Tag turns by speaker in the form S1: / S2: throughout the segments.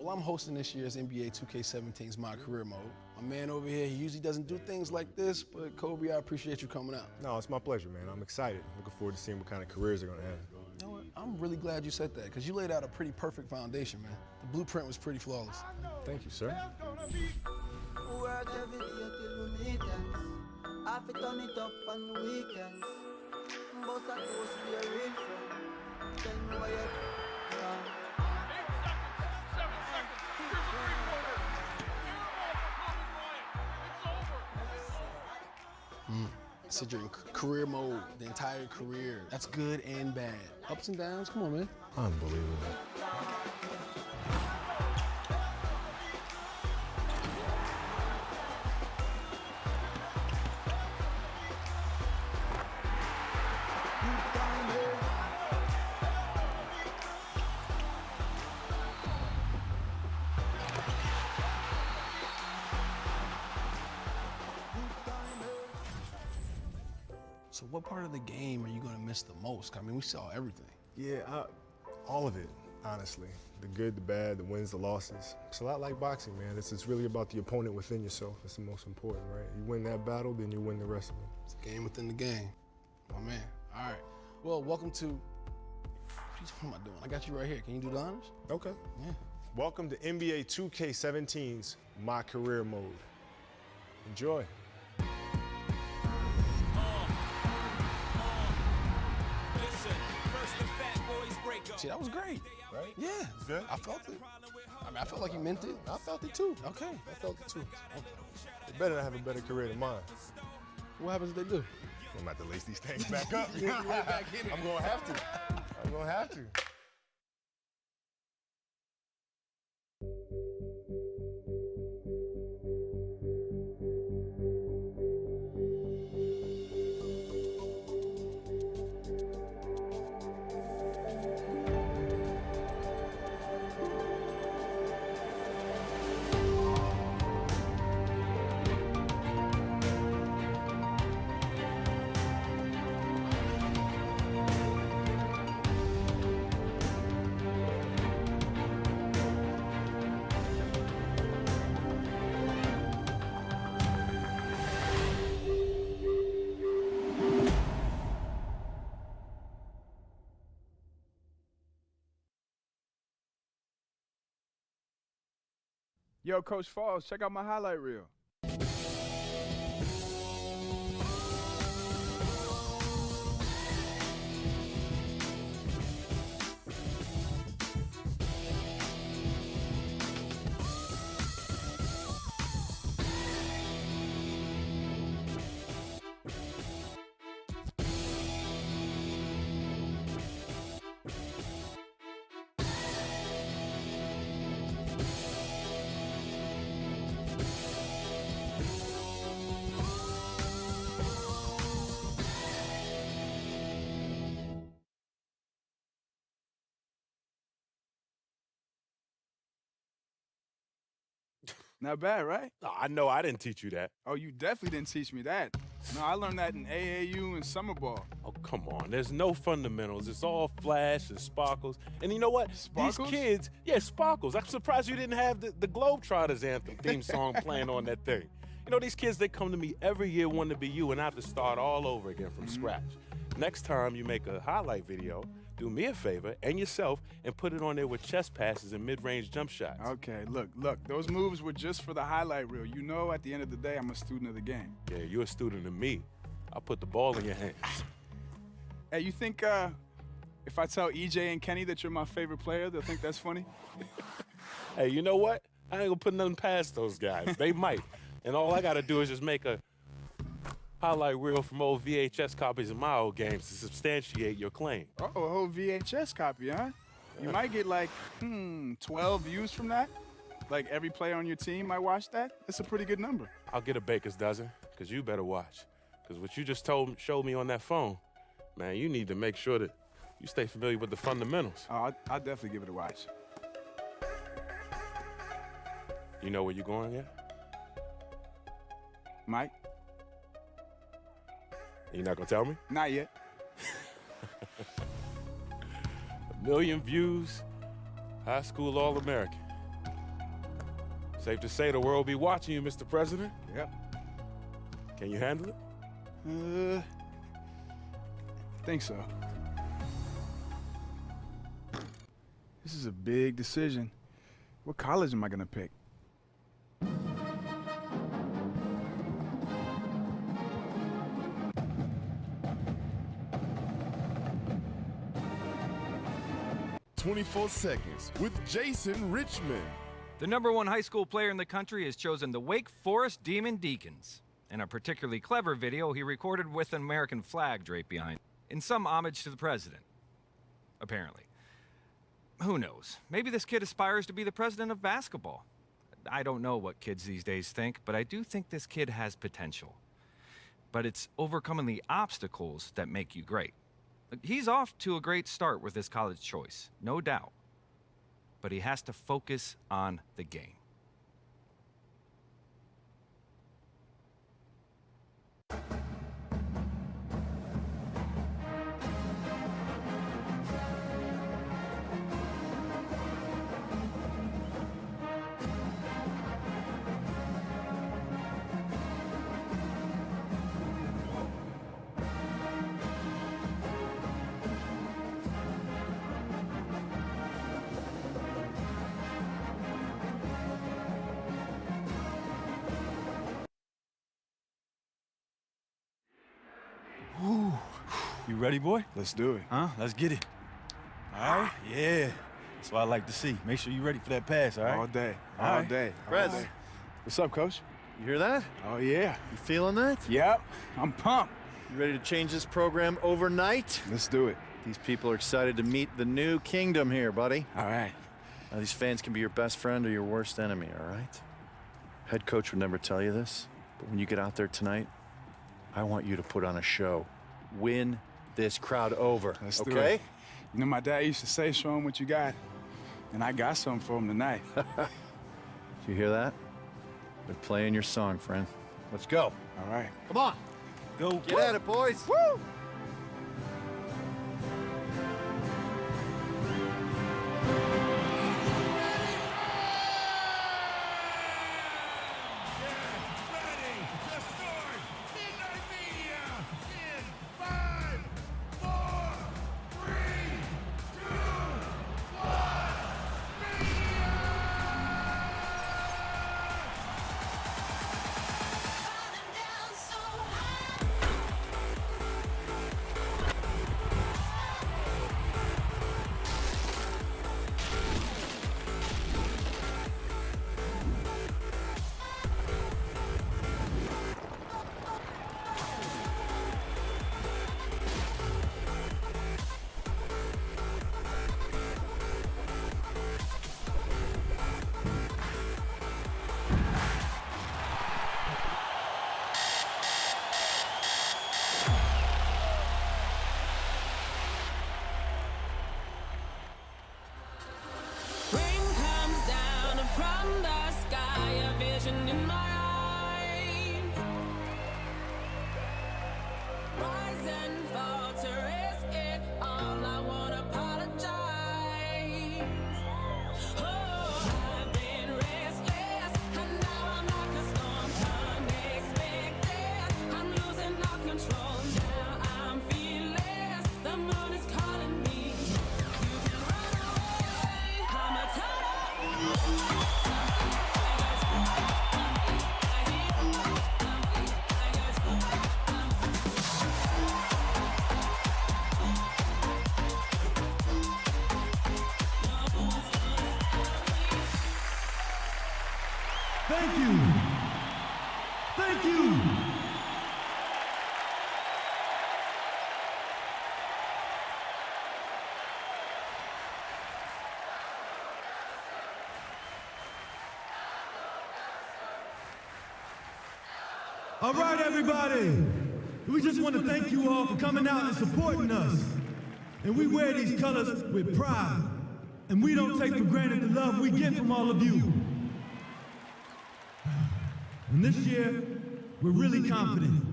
S1: Well, I'm hosting this year's NBA 2K17's MyCareer mode. My man over here, he usually doesn't do things like this, but Kobe, I appreciate you coming out.
S2: No, it's my pleasure, man. I'm excited. Looking forward to seeing what kind of careers they're gonna have.
S1: You know what? I'm really glad you said that, because you laid out a pretty perfect foundation, man. The blueprint was pretty flawless.
S2: Thank you, sir.
S3: Work every day till we meet ends. I fit turn it up on the weekends. Boss a close be a real friend. Tell me why you
S4: 7 seconds. Here's a three-pointer. It's over.
S1: Said you're in career mode, the entire career. That's good and bad. Ups and downs, come on, man.
S2: Unbelievable.
S1: So what part of the game are you gonna miss the most? I mean, we saw everything.
S2: Yeah, all of it, honestly. The good, the bad, the wins, the losses. It's a lot like boxing, man. It's really about the opponent within yourself. It's the most important, right? You win that battle, then you win the rest of them.
S1: It's a game within the game. My man. All right. Well, welcome to, what am I doing? I got you right here. Can you do the honors?
S2: Okay.
S1: Yeah.
S2: Welcome to NBA 2K17's My Career Mode. Enjoy.
S1: See, that was great.
S2: Right?
S1: Yeah.
S2: Good?
S1: I felt it. I mean, I felt like you meant it.
S2: I felt it too.
S1: Okay.
S2: I felt it too. They better have a better career than mine.
S1: What happens if they do?
S2: I'm gonna have to lace these things back up.
S1: You're right back in it.
S2: I'm gonna have to. I'm gonna have to.
S5: Yo, Coach Falls, check out my highlight reel. Not bad, right?
S6: I know I didn't teach you that.
S5: Oh, you definitely didn't teach me that. No, I learned that in AAU and summer ball.
S6: Oh, come on. There's no fundamentals. It's all flash and sparkles. And you know what?
S5: Sparkles?
S6: These kids, yeah, sparkles. I'm surprised you didn't have the Globetrotters anthem theme song playing on that thing. You know, these kids, they come to me every year wanting to be you, and I have to start all over again from scratch. Next time you make a highlight video, do me a favor and yourself and put it on there with chest passes and mid-range jump shots.
S5: Okay, look, those moves were just for the highlight reel. You know, at the end of the day, I'm a student of the game.
S6: Yeah, you're a student of me. I'll put the ball in your hands.
S5: Hey, you think if I tell EJ and Kenny that you're my favorite player, they'll think that's funny?
S6: Hey, you know what? I ain't gonna put nothing past those guys. They might. And all I gotta do is just make a highlight reel from old VHS copies of my old games to substantiate your claim.
S5: Oh, a whole VHS copy, huh? You might get like, 12 views from that? Like every player on your team might watch that? That's a pretty good number.
S6: I'll get a baker's dozen, because you better watch. Because what you just showed me on that phone, man, you need to make sure that you stay familiar with the fundamentals.
S5: Oh, I'll definitely give it a watch.
S6: You know where you're going yet?
S5: Mike?
S6: You're not gonna tell me?
S5: Not yet.
S6: 1 million views, high school All-American. Safe to say the world will be watching you, Mr. President.
S5: Yep.
S6: Can you handle it?
S5: Think so. This is a big decision. What college am I gonna pick?
S7: "24 Seconds" with Jason Richmond.
S8: The #1 high school player in the country has chosen the Wake Forest Demon Deacons. In a particularly clever video he recorded with an American flag draped behind, in some homage to the president. Apparently. Who knows? Maybe this kid aspires to be the president of basketball. I don't know what kids these days think, but I do think this kid has potential. But it's overcoming the obstacles that make you great. He's off to a great start with his college choice, no doubt. But he has to focus on the game.
S9: You ready, boy?
S5: Let's do it.
S9: Huh? Let's get it. All right? Yeah. That's what I like to see. Make sure you're ready for that pass, all right?
S5: All day.
S9: All
S5: All
S9: right.
S5: day.
S10: Press.
S5: All day. What's up, Coach?
S10: You hear that?
S5: Oh, yeah.
S10: You feeling that?
S5: Yep. I'm pumped.
S10: You ready to change this program overnight?
S5: Let's do it.
S10: These people are excited to meet the new kingdom here, buddy.
S5: All right.
S10: Now, these fans can be your best friend or your worst enemy, all right? Head coach would never tell you this, but when you get out there tonight, I want you to put on a show. Win this crowd over,
S5: Let's do
S10: okay?
S5: it. You know, my dad used to say, show him what you got. And I got something for him tonight.
S10: You hear that? They're playing your song, friend. Let's go.
S5: All right.
S10: Come on.
S9: Go.
S10: Get at it, boys.
S5: Woo!
S11: Rain comes down from the sky, a vision in my eyes. Rise and fall to risk it all, I won't apologize. Oh, I've been restless, and now I'm like a storm unexpected. I'm losing all control, now I'm fearless. The moon is calling me. You can run away, I'm a
S12: Thank you. Thank you. All right, everybody. We just want to thank you all for coming out and supporting us. And we wear these colors with pride. And we don't take for granted the love we get from all of you. And this year, we're really confident.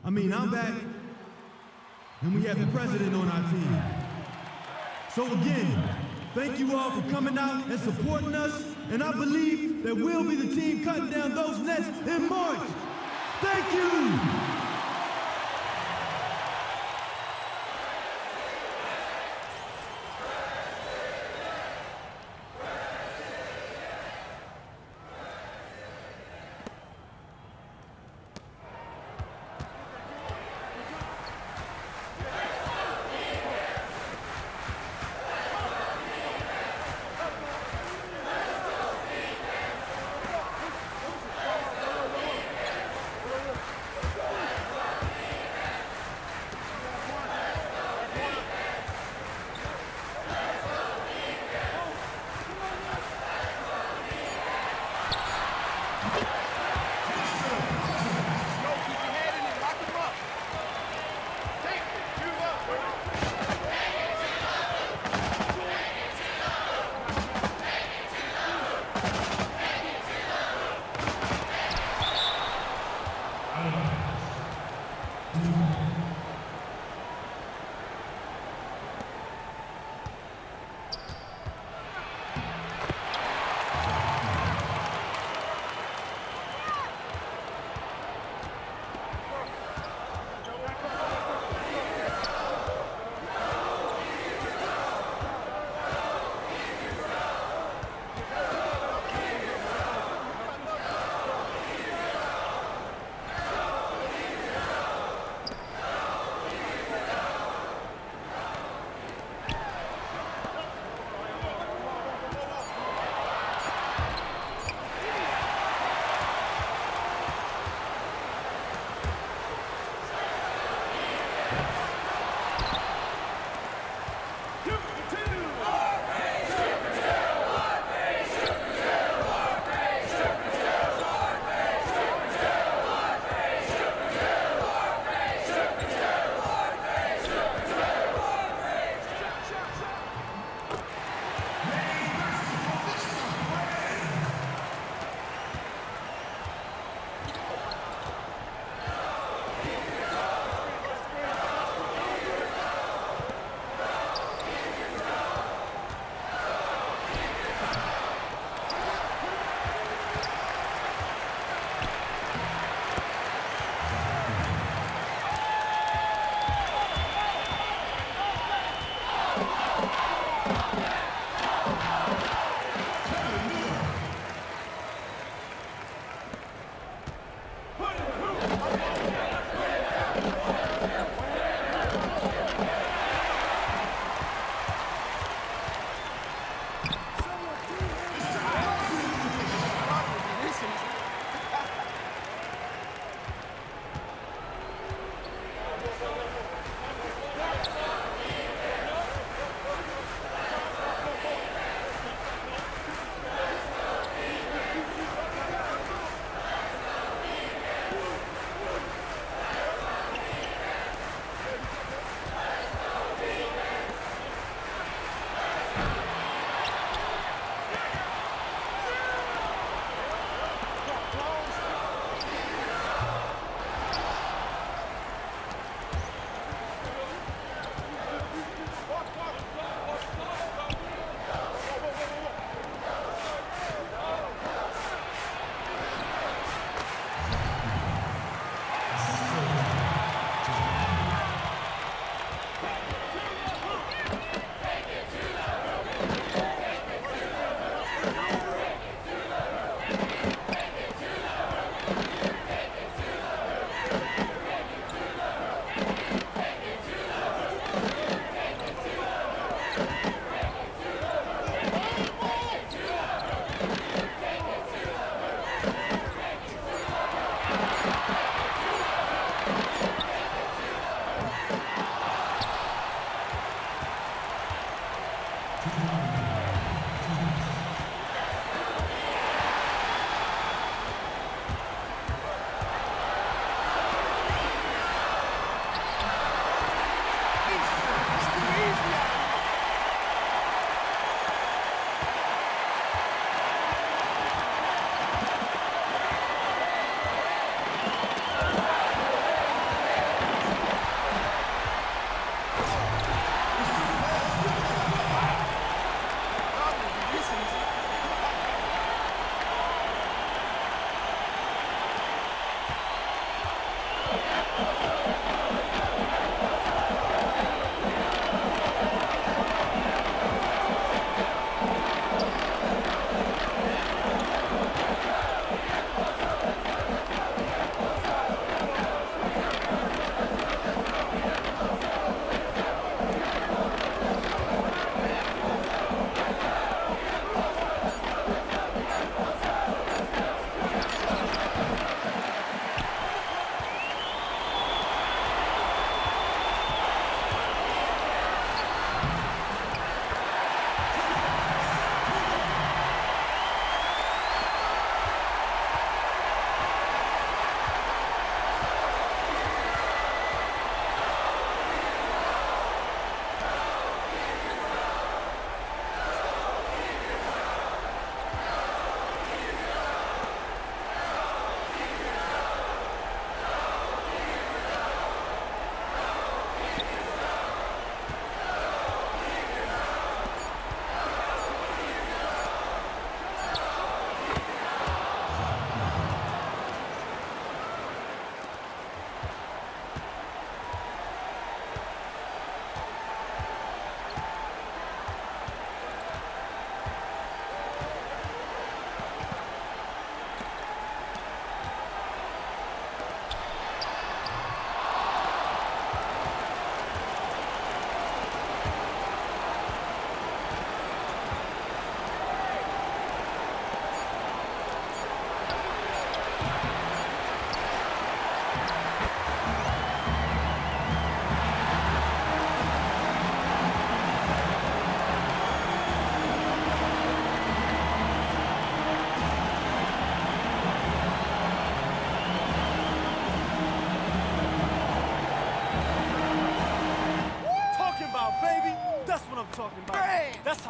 S12: I mean, I'm back, and we have the president on our team. So again, thank you all for coming out and supporting us, and I believe that we'll be the team cutting down those nets in March. Thank you.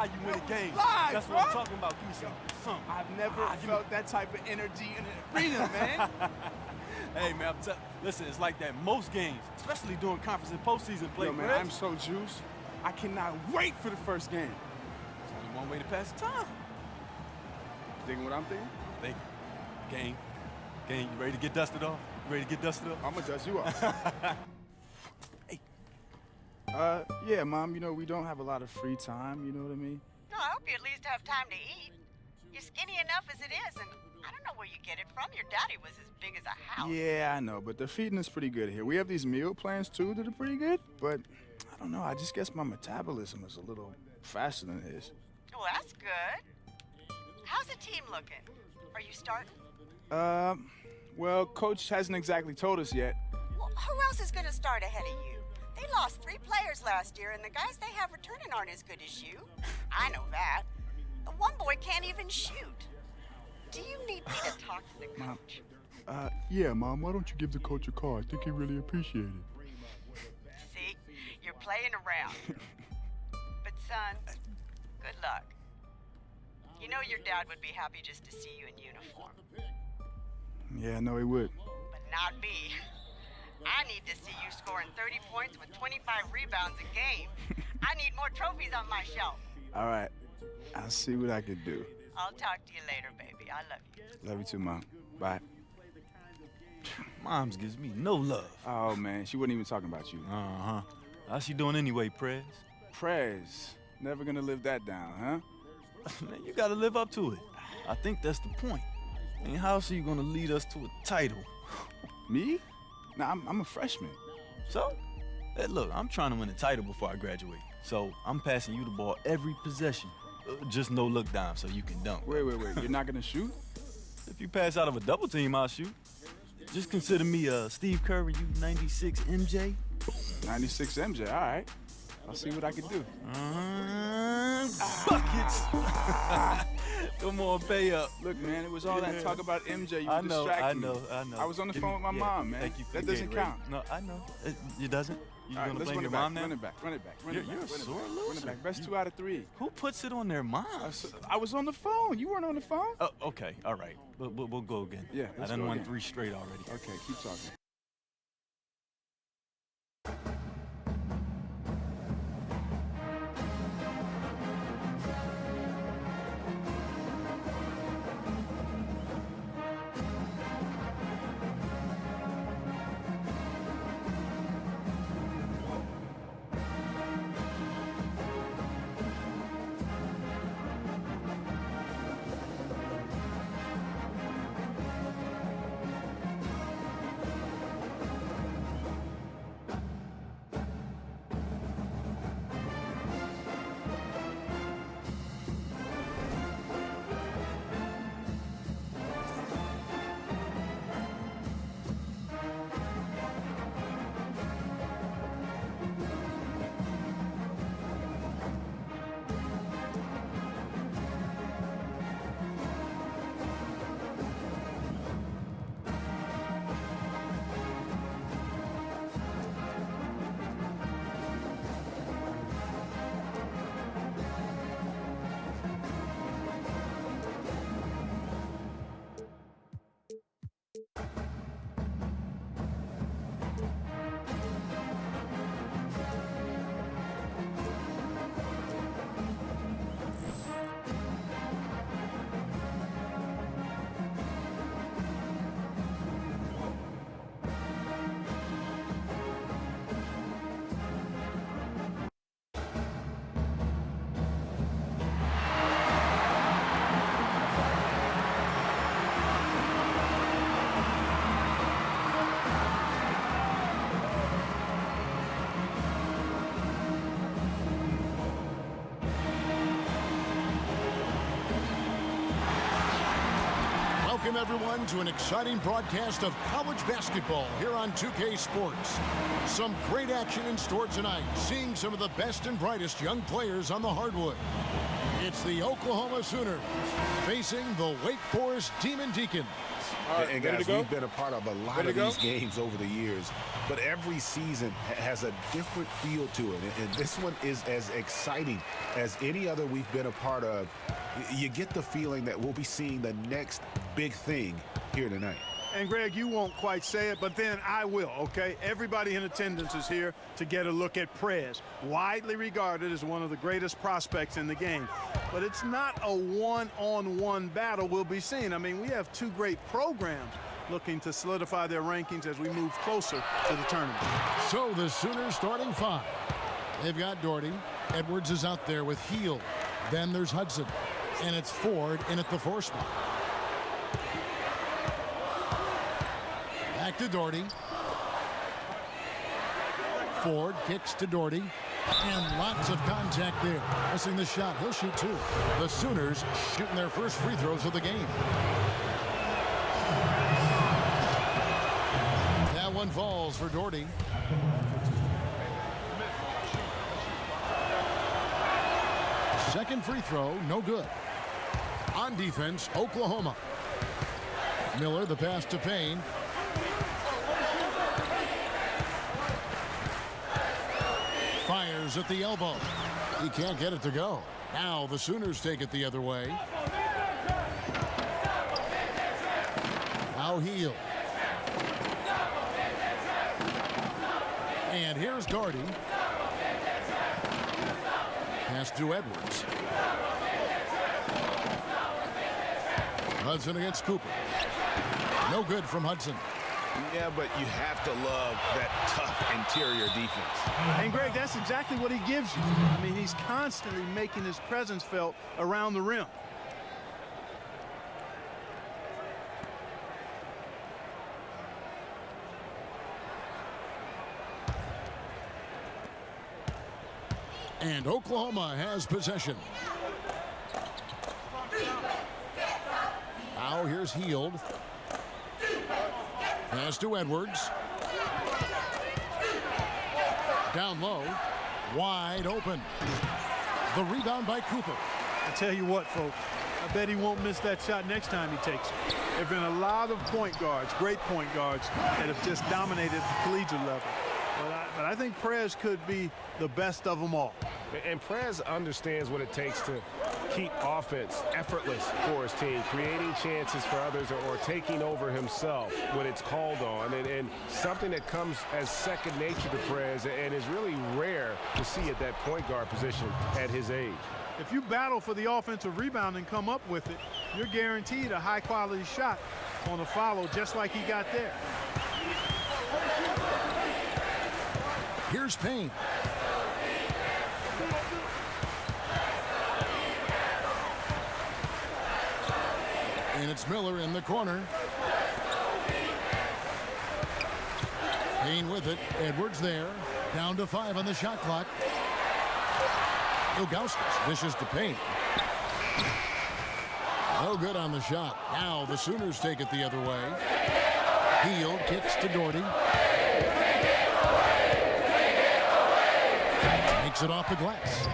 S9: how you win a game.
S5: Live,
S9: That's
S5: bro.
S9: what I'm talking about. Give me some.
S5: I've never felt that type of energy in an arena, man.
S9: Hey, man, listen, it's like that most games, especially during conference and postseason play.
S5: Yo, man,
S9: Reg.
S5: I'm so juiced. I cannot wait for the first game.
S9: There's only one way to pass the time.
S5: Thinking what I'm thinking?
S9: Thinking. Game, you ready to get dusted off? You ready to get dusted off?
S5: I'm gonna dust you off.
S9: Hey.
S5: Yeah, Mom, you know, we don't have a lot of free time, you know what I mean?
S13: No, I hope you at least have time to eat. You're skinny enough as it is, and I don't know where you get it from. Your daddy was as big as a house.
S5: Yeah, I know, but the feeding is pretty good here. We have these meal plans, too, that are pretty good, but I don't know, I just guess my metabolism is a little faster than his.
S13: Well, that's good. How's the team looking? Are you starting?
S5: Well, Coach hasn't exactly told us yet.
S13: Well, who else is going to start ahead of you? They lost 3 players last year, and the guys they have returning aren't as good as you. I know that. The one boy can't even shoot. Do you need me to talk to the coach?
S5: Yeah, Mom, why don't you give the coach a call? I think he'd really appreciate it.
S13: See, you're playing around. But son, good luck. You know your dad would be happy just to see you in uniform.
S5: Yeah, no, he would.
S13: But not me. I need to see you scoring 30 points with 25 rebounds a game. I need more trophies on my shelf.
S5: All right, I'll see what I can do.
S13: I'll talk to you later, baby. I love you.
S5: Love you too, Mom. Bye.
S9: Moms gives me no love.
S5: Oh, man, she wasn't even talking about you.
S9: Uh-huh. How's she doing anyway, Prez?
S5: Prez, never gonna live that down, huh?
S9: Man, you gotta live up to it. I think that's the point. I mean, how else are you gonna lead us to a title?
S5: Me? Nah, I'm a freshman.
S9: So? Hey, look, I'm trying to win a title before I graduate. So I'm passing you the ball every possession. Just no look down so you can dunk.
S5: Wait. You're not gonna shoot?
S9: If you pass out of a double team, I'll shoot. Just consider me Steve Kerr and you 96 MJ.
S5: 96 MJ, all right. I'll see what I can do.
S9: Buckets! Come on, pay up.
S5: Look, man, it was all that talk about MJ. You
S9: I know.
S5: distracted me.
S9: I know.
S5: I was on the phone with my mom, man.
S9: Thank you for
S5: That
S9: the
S5: doesn't
S9: Gatorade.
S5: count.
S9: No, I know. It doesn't? You
S5: All right,
S9: gonna
S5: let's
S9: blame
S5: run
S9: your
S5: it back.
S9: mom now?
S5: Run it back.
S9: You're a sore loser.
S5: Run it back. Best 2 out of 3.
S9: Who puts it on their mom?
S5: I was on the phone. You weren't on the phone?
S9: Oh, okay, all right. We'll go again.
S5: Yeah,
S9: I
S5: let's
S9: done
S5: go
S9: won
S5: again.
S9: 3 straight already.
S5: Okay, keep talking.
S14: Welcome, everyone, to an exciting broadcast of college basketball here on 2K Sports. Some great action in store tonight, seeing some of the best and brightest young players on the hardwood. It's the Oklahoma Sooners facing the Wake Forest Demon Deacons.
S5: right,
S15: And
S5: ready
S15: guys,
S5: to go?
S15: we've been a part of a lot
S5: Ready
S15: of
S5: to go?
S15: these games over the years, but every season has a different feel to it. And this one is as exciting as any other we've been a part of. You get the feeling that we'll be seeing the next big thing here tonight.
S16: And Greg, you won't quite say it, but then I will, okay? Everybody in attendance is here to get a look at Prez, widely regarded as one of the greatest prospects in the game. But it's not a one-on-one battle we'll be seeing. I mean, we have two great programs looking to solidify their rankings as we move closer to the tournament.
S14: So the Sooners starting five. They've got Doherty. Edwards is out there with Heel. Then there's Hudson. And it's Ford in at the 4 spot. Back to Doherty. Ford kicks to Doherty. And lots of contact there. Missing the shot. He'll shoot 2. The Sooners shooting their first free throws of the game. That one falls for Doherty. Second free throw, no good. On defense, Oklahoma. Miller, the pass to Payne. Fires at the elbow. He can't get it to go. Now the Sooners take it the other way. Now Heel. And here's Doherty. Pass to Edwards. Hudson against Cooper. No good from Hudson.
S15: Yeah, but you have to love that tough interior defense.
S16: And Greg, that's exactly what he gives you. I mean, he's constantly making his presence felt around the rim.
S14: And Oklahoma has possession. Now here's Heald. Pass to Edwards. Down low. Wide open. The rebound by Cooper.
S16: I tell you what, folks, I bet he won't miss that shot next time he takes it. There have been a lot of point guards, great point guards, that have just dominated the collegiate level. But I think Prez could be the best of them all.
S15: And Prez understands what it takes to keep offense effortless for his team, creating chances for others or taking over himself when it's called on. And something that comes as second nature to Prez and is really rare to see at that point guard position at his age.
S16: If you battle for the offensive rebound and come up with it, you're guaranteed a high-quality shot on a follow just like he got there.
S14: Here's Payne. And it's Miller in the corner. Payne with it. Edwards there. Down to 5 on the shot clock. Ilgauskas dishes to Payne. No good on the shot. Now the Sooners take it the other way. Heald kicks to Doherty. Takes it off the glass.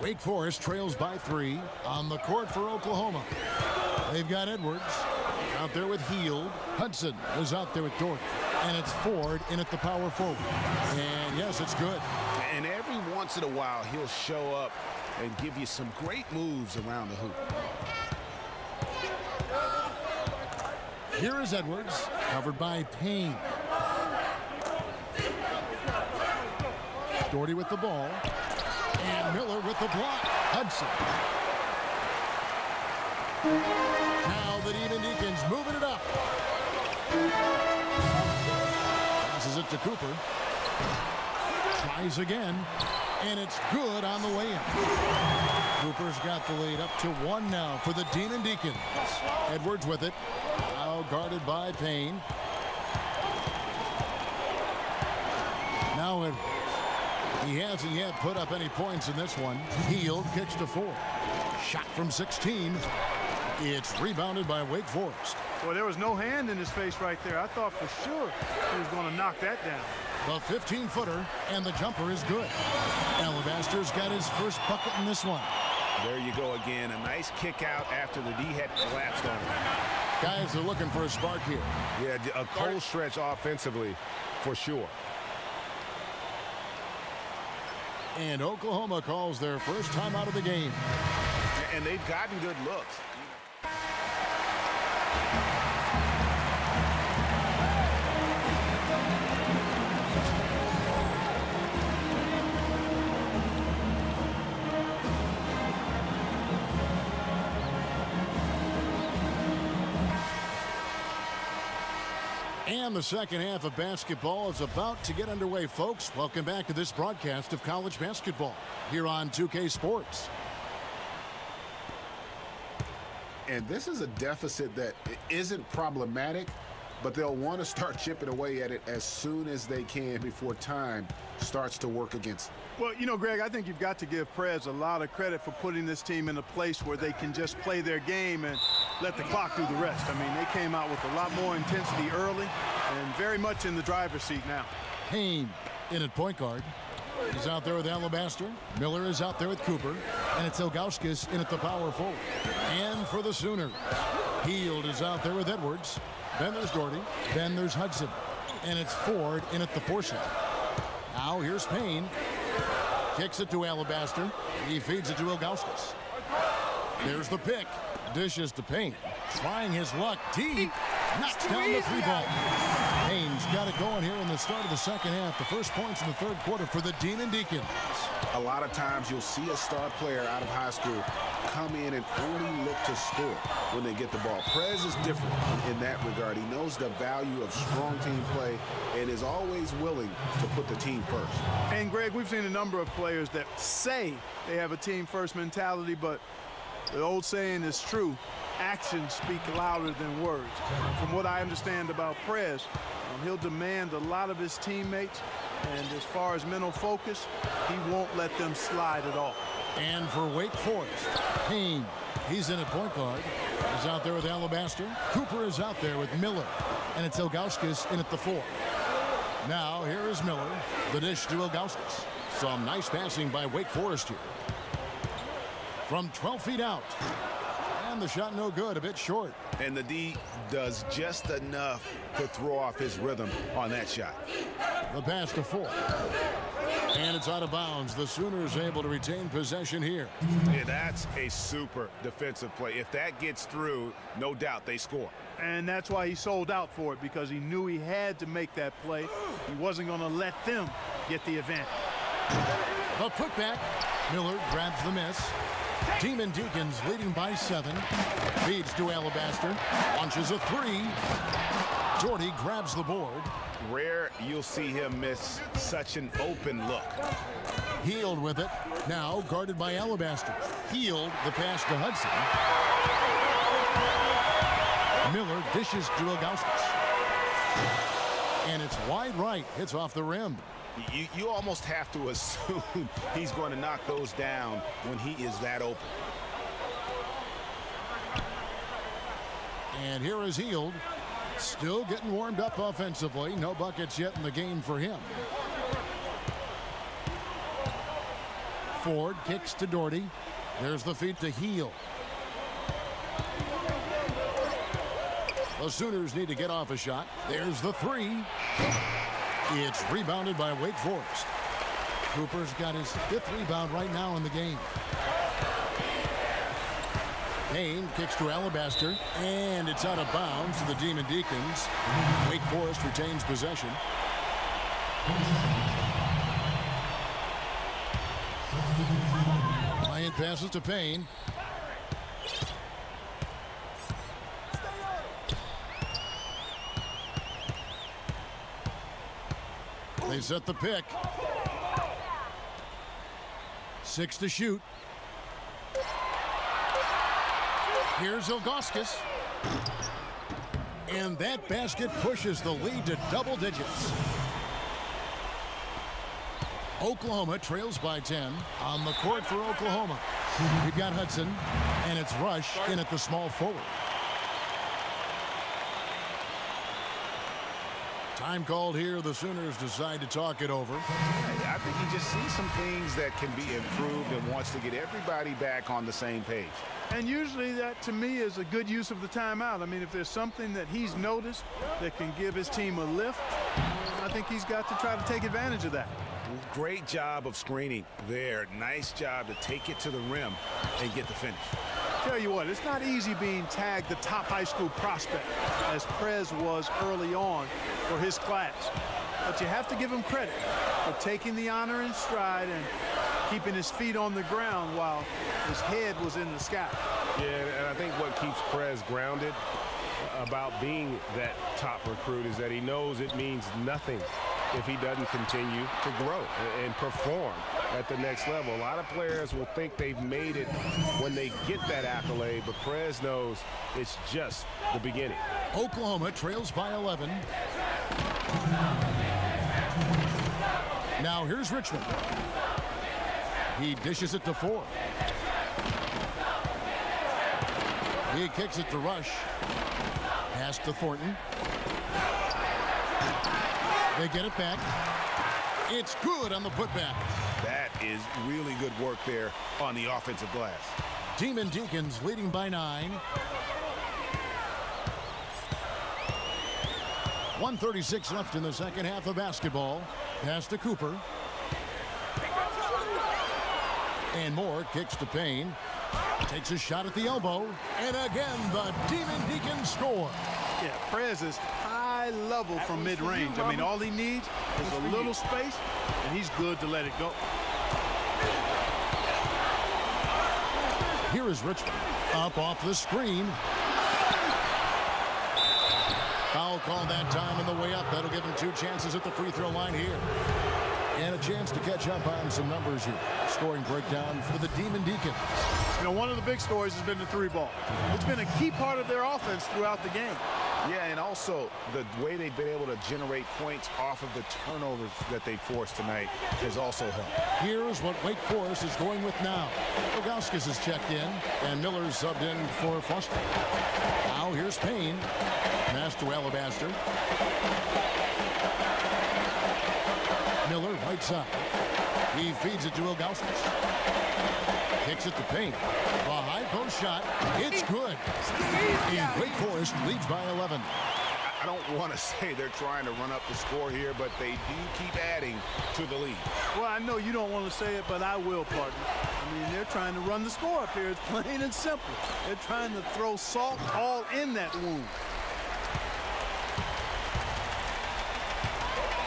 S14: Wake Forest trails by 3 on the court for Oklahoma. They've got Edwards out there with Heald. Hudson is out there with Doherty. And it's Ford in at the power forward. And yes, it's good.
S15: And every once in a while, he'll show up and give you some great moves around the hoop.
S14: Here is Edwards, covered by Payne. Doherty with the ball. And Miller with the block. Hudson. Now the Demon Deacons moving it up. Passes it to Cooper. Tries again. And it's good on the way in. Cooper's got the lead up to 1 now for the Demon Deacons. Edwards with it. Now guarded by Payne. Now Edwards. He hasn't yet put up any points in this one. Heald kicks to 4. Shot from 16. It's rebounded by Wake Forest.
S16: Well, there was no hand in his face right there. I thought for sure he was going to knock that down.
S14: The 15-footer, and the jumper is good. Alabaster's got his first bucket in this one.
S15: There you go again. A nice kick out after the D had collapsed on him.
S14: Guys are looking for a spark here.
S15: Yeah, a cold stretch offensively for sure.
S14: And Oklahoma calls their first time out of the game.
S15: And they've gotten good looks.
S14: And the second half of basketball is about to get underway, folks. Welcome back to this broadcast of college basketball here on 2K Sports.
S17: And this is a deficit that isn't problematic, but they'll want to start chipping away at it as soon as they can before time starts to work against them.
S16: Well, you know, Greg, I think you've got to give Prez a lot of credit for putting this team in a place where they can just play their game and let the clock do the rest. I mean, they came out with a lot more intensity early and very much in the driver's seat now.
S14: Payne in at point guard. He's out there with Alabaster. Miller is out there with Cooper. And it's Ilgauskas in at the power forward. And for the Sooners, Heald is out there with Edwards. Then there's Doherty. Then there's Hudson. And it's Ford in at the 4 slot. Now here's Payne. Kicks it to Alabaster. He feeds it to Ilgauskas. There's the pick. Dishes to Payne. Trying his luck deep. Knocks down the 3 ball. Payne's got it going here in the start of the second half. The first points in the third quarter for the Demon Deacons.
S17: A lot of times you'll see a star player out of high school come in and only look to score when they get the ball. Prez is different in that regard. He knows the value of strong team play and is always willing to put the team first.
S16: And, Greg, we've seen a number of players that say they have a team-first mentality, but the old saying is true. Actions speak louder than words. From what I understand about Prez, he'll demand a lot of his teammates, and as far as mental focus, he won't let them slide at all.
S14: And for Wake Forest, Payne, he's in at point guard. He's out there with Alabaster. Cooper is out there with Miller, and it's Ilgauskas in at the 4. Now here is Miller, the dish to Ilgauskas. Some nice passing by Wake Forest here. From 12 feet out. And the shot no good, a bit short.
S15: And the D does just enough to throw off his rhythm on that shot.
S14: The pass to Ford. And it's out of bounds. The Sooners able to retain possession here.
S15: Yeah, that's a super defensive play. If that gets through, no doubt they score.
S16: And that's why he sold out for it, because he knew he had to make that play. He wasn't going to let them get the advantage.
S14: The putback. Miller grabs the miss. Demon Deacons leading by 7. Feeds to Alabaster. Launches a 3. Doherty grabs the board.
S15: Rare you'll see him miss such an open look.
S14: Heald with it. Now guarded by Alabaster. Heald the pass to Hudson. Miller dishes to Ilgauskas. And it's wide right. Hits off the rim.
S15: You almost have to assume he's going to knock those down when he is that open.
S14: And here is Heald. Still getting warmed up offensively. No buckets yet in the game for him. Ford kicks to Doherty. There's the feed to Heald. The Sooners need to get off a shot. There's the 3. It's rebounded by Wake Forest. Cooper's got his 5th rebound right now in the game. Payne kicks to Alabaster, and it's out of bounds to the Demon Deacons. Wake Forest retains possession. Bryant passes to Payne. They set the pick. 6 to shoot. Here's Ilgauskas. And that basket pushes the lead to double digits. Oklahoma trails by 10. On the court for Oklahoma, we've got Hudson, and it's Rush in at the small forward. Time called here. The Sooners decide to talk it over.
S17: I think he just sees some things that can be improved and wants to get everybody back on the same page.
S16: And usually that, to me, is a good use of the timeout. I mean, if there's something that he's noticed that can give his team a lift, I think he's got to try to take advantage of that.
S17: Great job of screening there. Nice job to take it to the rim and get the finish.
S16: Tell you what, it's not easy being tagged the top high school prospect, as Prez was early on for his class. But you have to give him credit for taking the honor in stride and keeping his feet on the ground while his head was in the sky.
S15: Yeah, and I think what keeps Prez grounded about being that top recruit is that he knows it means nothing if he doesn't continue to grow and perform at the next level. A lot of players will think they've made it when they get that accolade, but Prez knows it's just the beginning.
S14: Oklahoma trails by 11. Now here's Richmond. He dishes it to 4. He kicks it to Rush. Pass to Thornton. They get it back. It's good on the putback.
S17: That is really good work there on the offensive glass.
S14: Demon Deacons leading by 9. 1:36 left in the second half of basketball. Pass to Cooper. And Moore kicks to Payne. Takes a shot at the elbow. And again, the Demon Deacons score.
S16: Yeah, Prez is high level from mid-range. I mean, all he needs is a little space, and he's good to let it go.
S14: Here is Richmond. Up off the screen. Foul called that time on the way up. That'll give him 2 chances at the free throw line here. And a chance to catch up on some numbers here. Scoring breakdown for the Demon Deacons.
S16: You know, one of the big stories has been the 3-ball. It's been a key part of their offense throughout the game.
S17: Yeah, and also the way they've been able to generate points off of the turnovers that they forced tonight has also helped.
S14: Here's what Wake Forest is going with now. Ilgauskas is checked in, and Miller's subbed in for Foster. Now here's Payne. Pass to Alabaster. Miller, right side. He feeds it to Ilgauskas. Kicks it to Payne. A high post shot. It's good. And Wake Forest leads by 11.
S17: I don't want to say they're trying to run up the score here, but they do keep adding to the lead.
S16: Well, I know you don't want to say it, but I will, partner. I mean, they're trying to run the score up here. It's plain and simple. They're trying to throw salt all in that wound.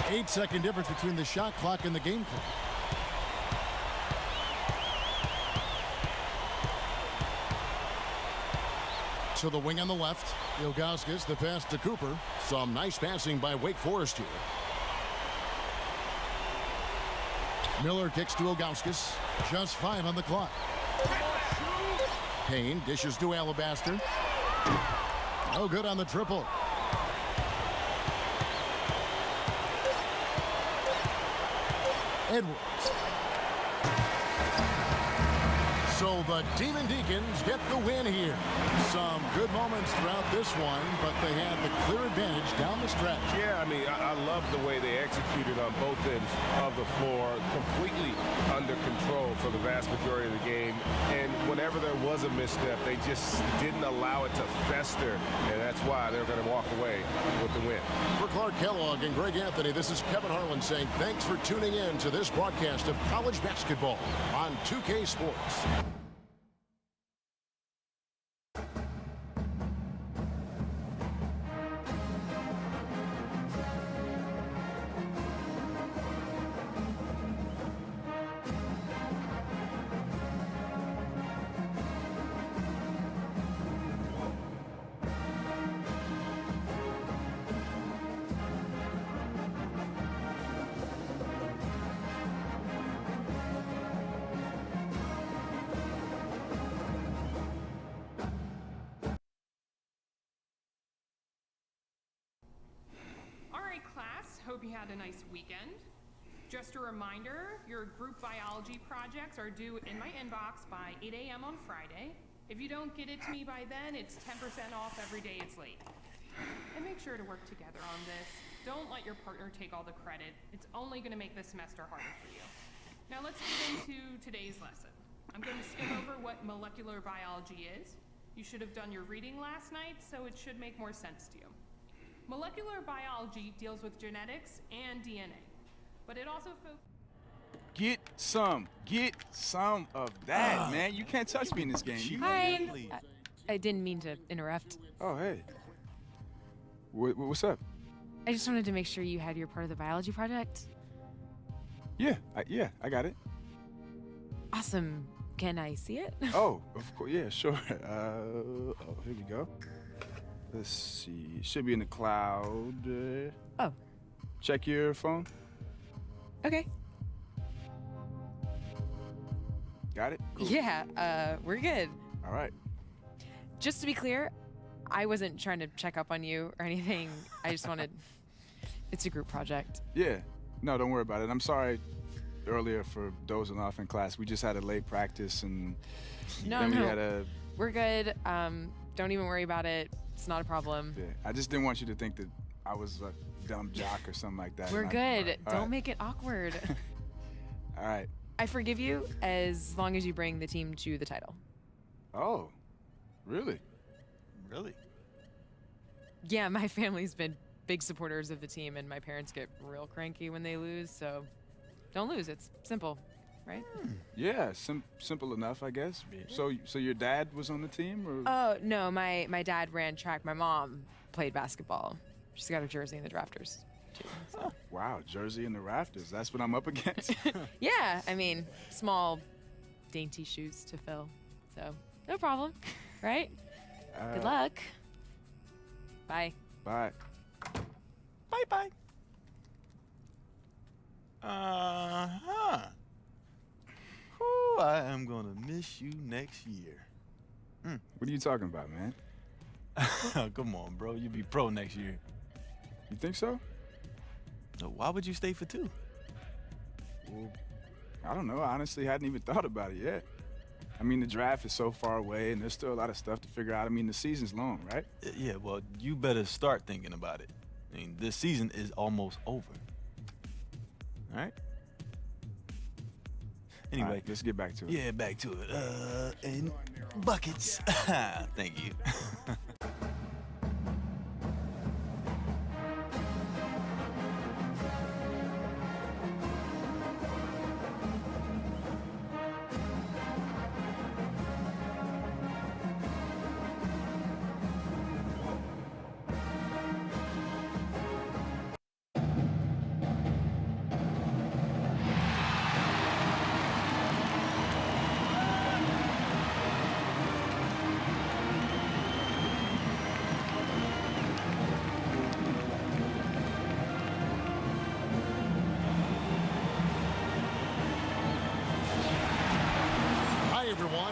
S14: 8-second difference between the shot clock and the game clock. To the wing on the left. Ilgauskas, the pass to Cooper. Some nice passing by Wake Forest here. Miller kicks to Ilgauskas. Just 5 on the clock. Payne dishes to Alabaster. No good on the triple. Edwards. So the Demon Deacons get the win here. Some good moments throughout this one, but they had the clear advantage down the stretch.
S15: Yeah, I mean, I love the way they executed on both ends of the floor, completely under control for the vast majority of the game. And whenever there was a misstep, they just didn't allow it to fester, and that's why they're going to walk away with the win.
S14: For Clark Kellogg and Greg Anthony, this is Kevin Harlan saying thanks for tuning in to this broadcast of college basketball on 2K Sports.
S18: Hope you had a nice weekend. Just a reminder, your group biology projects are due in my inbox by 8 a.m. on Friday. If you don't get it to me by then, it's 10% off every day it's late. And make sure to work together on this. don't let your partner take all the credit. It's only going to make this semester harder for you. Now let's get into today's lesson. I'm going to skim over what molecular biology is. You should have done your reading last night, so it should make more sense to you. Molecular biology deals with genetics and DNA, but it also
S5: Get some of that, man. You can't touch me in this game.
S19: Hi. I didn't mean to interrupt.
S5: Oh, hey. What's up?
S19: I just wanted to make sure you had your part of the biology project.
S5: Yeah, I got it.
S19: Awesome. Can I see it?
S5: Oh, of course. Yeah, sure. Oh, here we go. Let's see. It should be in the cloud.
S19: Oh.
S5: Check your phone.
S19: Okay.
S5: Got it? Cool.
S19: Yeah, we're good.
S5: All right.
S19: Just to be clear, I wasn't trying to check up on you or anything. I just wanted... It's a group project.
S5: Yeah. No, don't worry about it. I'm sorry earlier for dozing off in class. We just had a late practice and then we had a...
S19: We're good. Don't even worry about it. It's not a problem.
S5: Yeah. I just didn't want you to think that I was a dumb jock or something like that.
S19: We're good. Don't make it awkward.
S5: All right.
S19: I forgive you as long as you bring the team to the title.
S5: Oh, really?
S9: Really?
S19: Yeah, my family's been big supporters of the team, and my parents get real cranky when they lose, so don't lose. It's simple, right?
S5: Yeah, simple enough, I guess. So your dad was on the team, or?
S19: Oh, no, my dad ran track. My mom played basketball. She's got a jersey in the drafters, too. So.
S5: Oh, wow, jersey in the rafters. That's what I'm up against.
S19: Yeah, I mean, small, dainty shoes to fill. So, no problem, right? Good luck. Bye.
S5: Bye.
S9: Bye-bye. Uh-huh. Ooh, I am gonna miss you next year.
S5: What are you talking about, man?
S9: Come on, bro. You'll be pro next year.
S5: You think so?
S9: So why would you stay for 2?
S5: Well, I don't know. I honestly hadn't even thought about it yet. I mean, the draft is so far away, and there's still a lot of stuff to figure out. I mean, the season's long, right?
S9: Yeah, well, you better start thinking about it. I mean, this season is almost over. All right? Anyway.
S5: All right, let's get back to it.
S9: Yeah, back to it. And buckets. Thank you.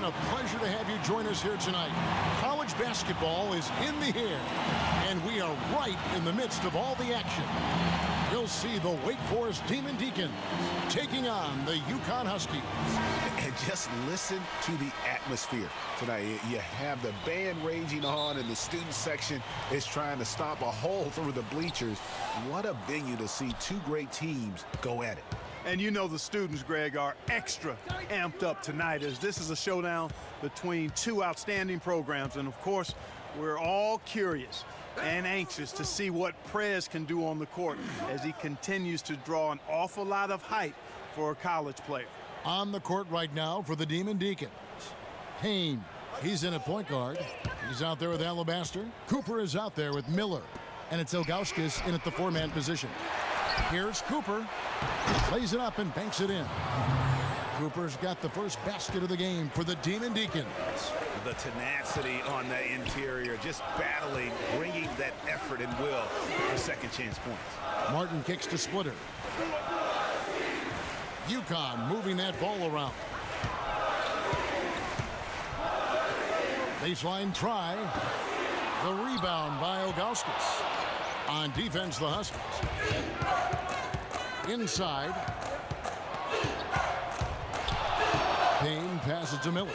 S14: A pleasure to have you join us here tonight. College basketball is in the air, and we are right in the midst of all the action. You'll see the Wake Forest Demon Deacon taking on the UConn Huskies.
S17: And just listen to the atmosphere tonight. You have the band raging on, and the student section is trying to stop a hole through the bleachers. What a venue to see two great teams go at it.
S16: And you know the students, Greg, are extra amped up tonight as this is a showdown between two outstanding programs. And, of course, we're all curious and anxious to see what Prez can do on the court as he continues to draw an awful lot of hype for a college player.
S14: On the court right now for the Demon Deacons, Payne. He's in at point guard. He's out there with Alabaster. Cooper is out there with Miller. And it's Ilgauskas in at the 4-man position. Here's Cooper. Plays it up and banks it in. Cooper's got the first basket of the game for the Demon Deacons.
S17: The tenacity on the interior, just battling, bringing that effort and will for second chance points.
S14: Martin kicks to Splitter. UConn moving that ball around. Baseline try. The rebound by Ilgauskas. On defense, the Huskies. Inside. Payne passes to Miller.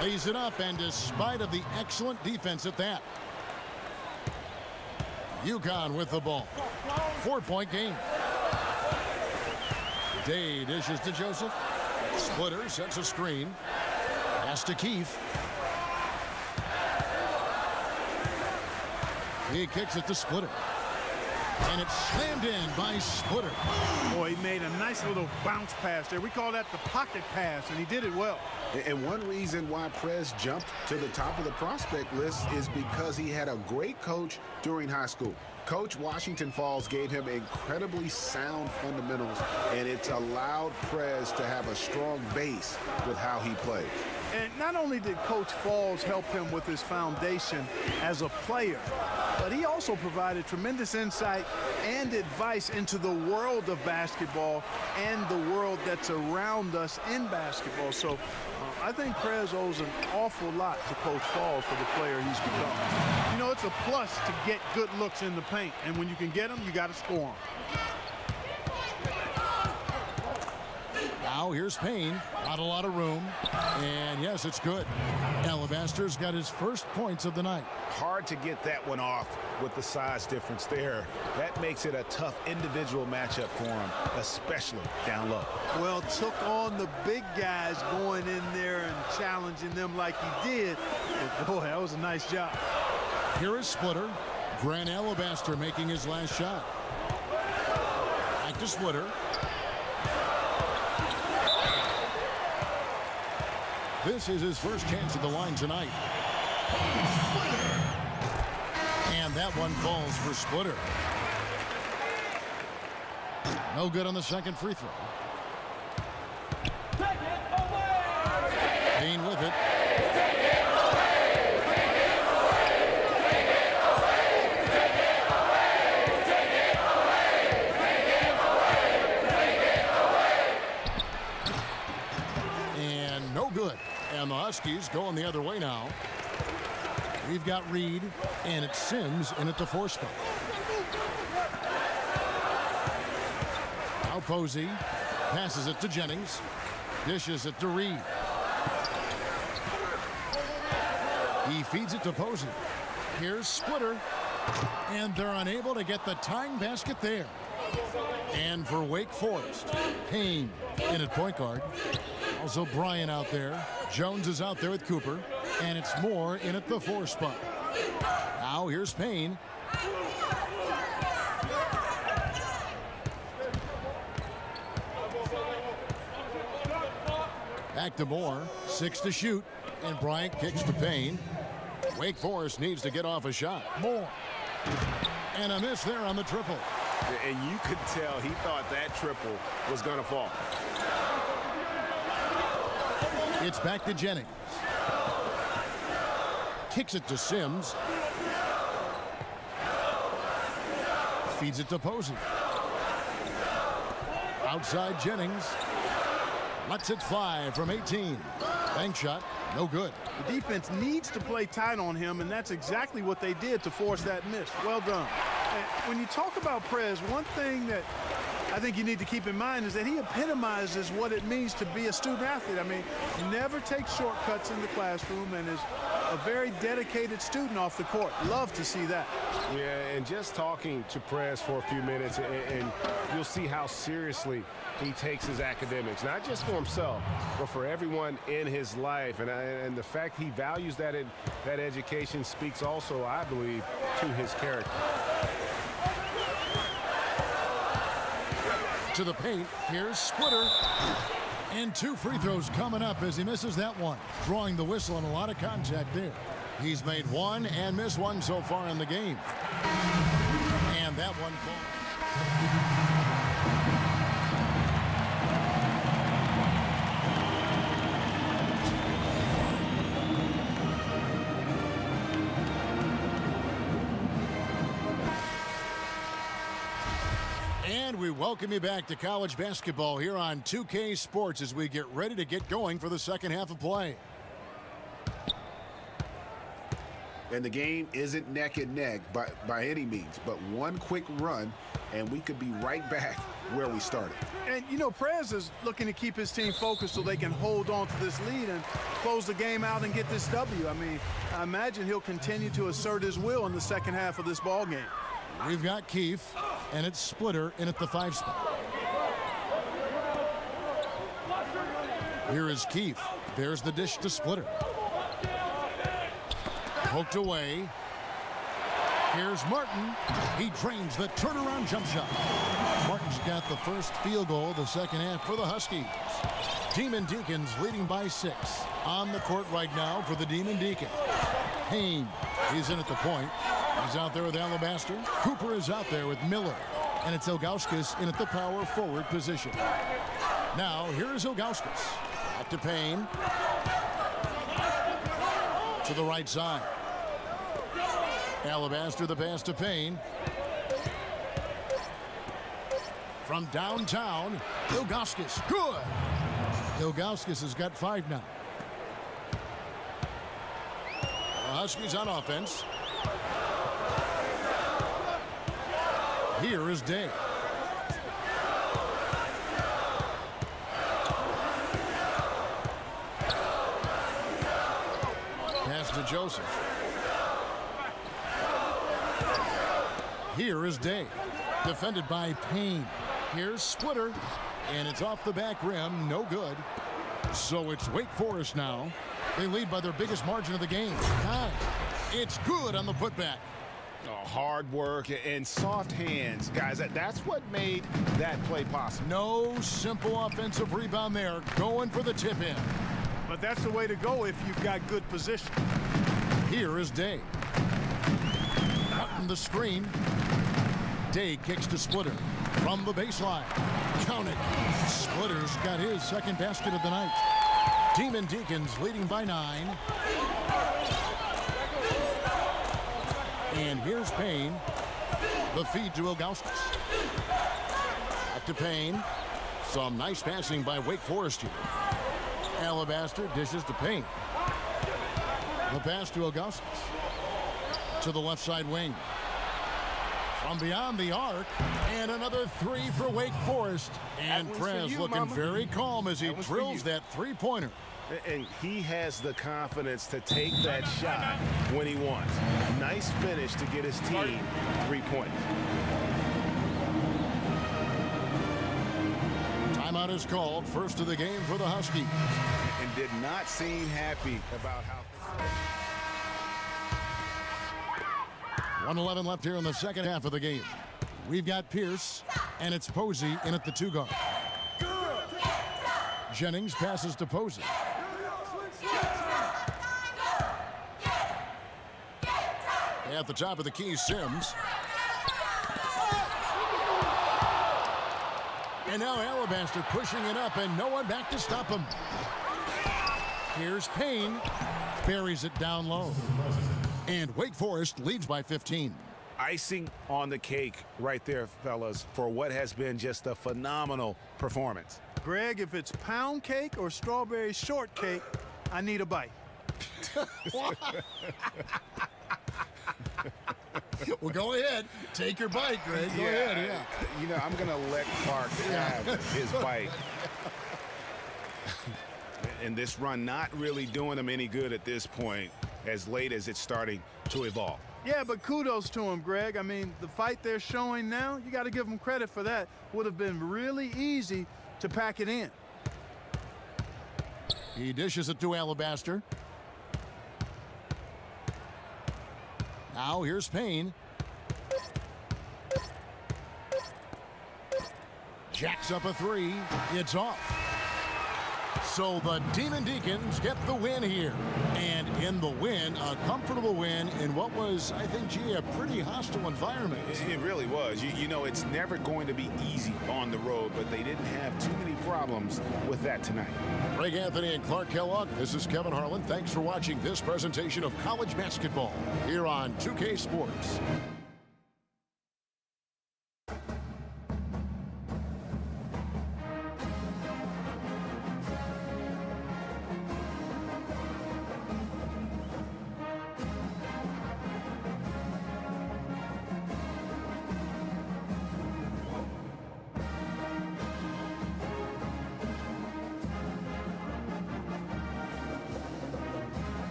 S14: Lays it up, and despite of the excellent defense at that, UConn with the ball. 4-point game. Day dishes to Joseph. Splitter sets a screen. Pass to Keith. He kicks it to Splitter. And it's slammed in by Splitter.
S16: Boy, he made a nice little bounce pass there. We call that the pocket pass, and he did it well.
S17: And one reason why Prez jumped to the top of the prospect list is because he had a great coach during high school. Coach Washington Falls gave him incredibly sound fundamentals, and it's allowed Prez to have a strong base with how he plays.
S16: And not only did Coach Falls help him with his foundation as a player, but he also provided tremendous insight and advice into the world of basketball and the world that's around us in basketball. So I think Prez owes an awful lot to Coach Falls for the player he's become. You know, it's a plus to get good looks in the paint, and when you can get them, you got to score them.
S14: Now here's Payne. Not a lot of room. And yes, it's good. Alabaster's got his first points of the night.
S17: Hard to get that one off with the size difference there. That makes it a tough individual matchup for him, especially down low.
S16: Well, took on the big guys going in there and challenging them like he did. But boy, that was a nice job.
S14: Here is Splitter. Grant Alabaster making his last shot. Back to Splitter. This is his first chance at the line tonight. And that one falls for Splitter. No good on the second free throw. Payne with it. And no good. And the Huskies going the other way now. We've got Reed, and it's Sims in at the 4 spot. Now Posey passes it to Jennings. Dishes it to Reed. He feeds it to Posey. Here's Splitter. And they're unable to get the tying basket there. And for Wake Forest, Payne in at point guard. Also Bryant out there. Jones is out there with Cooper. And it's Moore in at the 4 spot. Now here's Payne. Back to Moore. 6 to shoot. And Bryant kicks to Payne. Wake Forest needs to get off a shot. Moore. And a miss there on the triple.
S17: And you could tell he thought that triple was going to fall.
S14: It's back to Jennings. Kicks it to Sims. Feeds it to Posey. Outside Jennings. Lets it fly from 18. Bank shot, no good.
S16: The defense needs to play tight on him, and that's exactly what they did to force that miss. Well done. And when you talk about Prez, one thing that I think you need to keep in mind is that he epitomizes what it means to be a student athlete. I mean, he never takes shortcuts in the classroom and is a very dedicated student off the court. Love to see that.
S15: Yeah, and just talking to Prez for a few minutes, and you'll see how seriously he takes his academics, not just for himself, but for everyone in his life. And the fact he values that education speaks also, I believe, to his character.
S14: To the paint, here's Splitter. And 2 free throws coming up as he misses that one. Drawing the whistle and a lot of contact there. He's made 1 and missed 1 so far in the game. And that one falls. We welcome you back to college basketball here on 2K Sports as we get ready to get going for the second half of play.
S17: And the game isn't neck and neck by any means, but one quick run and we could be right back where we started.
S16: And, you know, Prez is looking to keep his team focused so they can hold on to this lead and close the game out and get this W. I mean, I imagine he'll continue to assert his will in the second half of this ball game.
S14: We've got Keefe, and it's Splitter in at the 5 spot. Here is Keefe. There's the dish to Splitter. Poked away. Here's Martin. He drains the turnaround jump shot. Martin's got the first field goal of the second half for the Huskies. Demon Deacons leading by 6. On the court right now for the Demon Deacons. Payne, he's in at the point. He's out there with Alabaster. Cooper is out there with Miller. And it's Ilgauskas in at the power forward position. Now, here is Ilgauskas. Back to Payne. To the right side. Alabaster the pass to Payne. From downtown, Ilgauskas. Good! Ilgauskas has got 5 now. The Huskies on offense. Here is Day. Pass to Joseph. Here is Day. Defended by Payne. Here's Splitter. And it's off the back rim. No good. So it's Wake Forest now. They lead by their biggest margin of the game. 9. It's good on the putback.
S17: Oh, hard work and soft hands. Guys, that's what made that play possible.
S14: No simple offensive rebound there. Going for the tip in.
S16: But that's the way to go if you've got good position.
S14: Here is Day. Out in the screen. Day kicks to Splitter from the baseline. Count it. Splitter's got his second basket of the night. Demon Deacons leading by 9. And here's Payne. The feed to Ilgauskas. Back to Payne. Some nice passing by Wake Forest here. Alabaster dishes to Payne. The pass to Ilgauskas. To the left side wing. From beyond the arc. And another 3 for Wake Forest. And Prez looking very calm as he drills that three-pointer.
S17: And he has the confidence to take that shot when he wants. Nice finish to get his team 3 points.
S14: Timeout is called. First of the game for the Huskies.
S17: And did not seem happy about how...
S14: 1:11 left here in the second half of the game. We've got Pierce, and it's Posey in at the 2 guard. Jennings passes to Posey. At the top of the key, Sims. And now Alabaster pushing it up, and no one back to stop him. Here's Payne. Buries it down low. And Wake Forest leads by 15.
S17: Icing on the cake right there, fellas, for what has been just a phenomenal performance.
S16: Greg, if it's pound cake or strawberry shortcake, I need a bite.
S14: Well, go ahead. Take your bite, Greg. Go ahead, yeah.
S17: You know, I'm going to let Clark have his bite. And this run not really doing him any good at this point, as late as it's starting to evolve.
S16: Yeah, but kudos to him, Greg. I mean, the fight they're showing now, you got to give them credit for that. Would have been really easy to pack it in.
S14: He dishes it to Alabaster. Now here's Payne. Jacks up a 3. It's off. So the Demon Deacons get the win here. And in the win, a comfortable win in what was, I think, gee, a pretty hostile environment.
S17: It really was. You know, it's never going to be easy on the road, but they didn't have too many problems with that tonight.
S14: Greg Anthony and Clark Kellogg, this is Kevin Harlan. Thanks for watching this presentation of college basketball here on 2K Sports.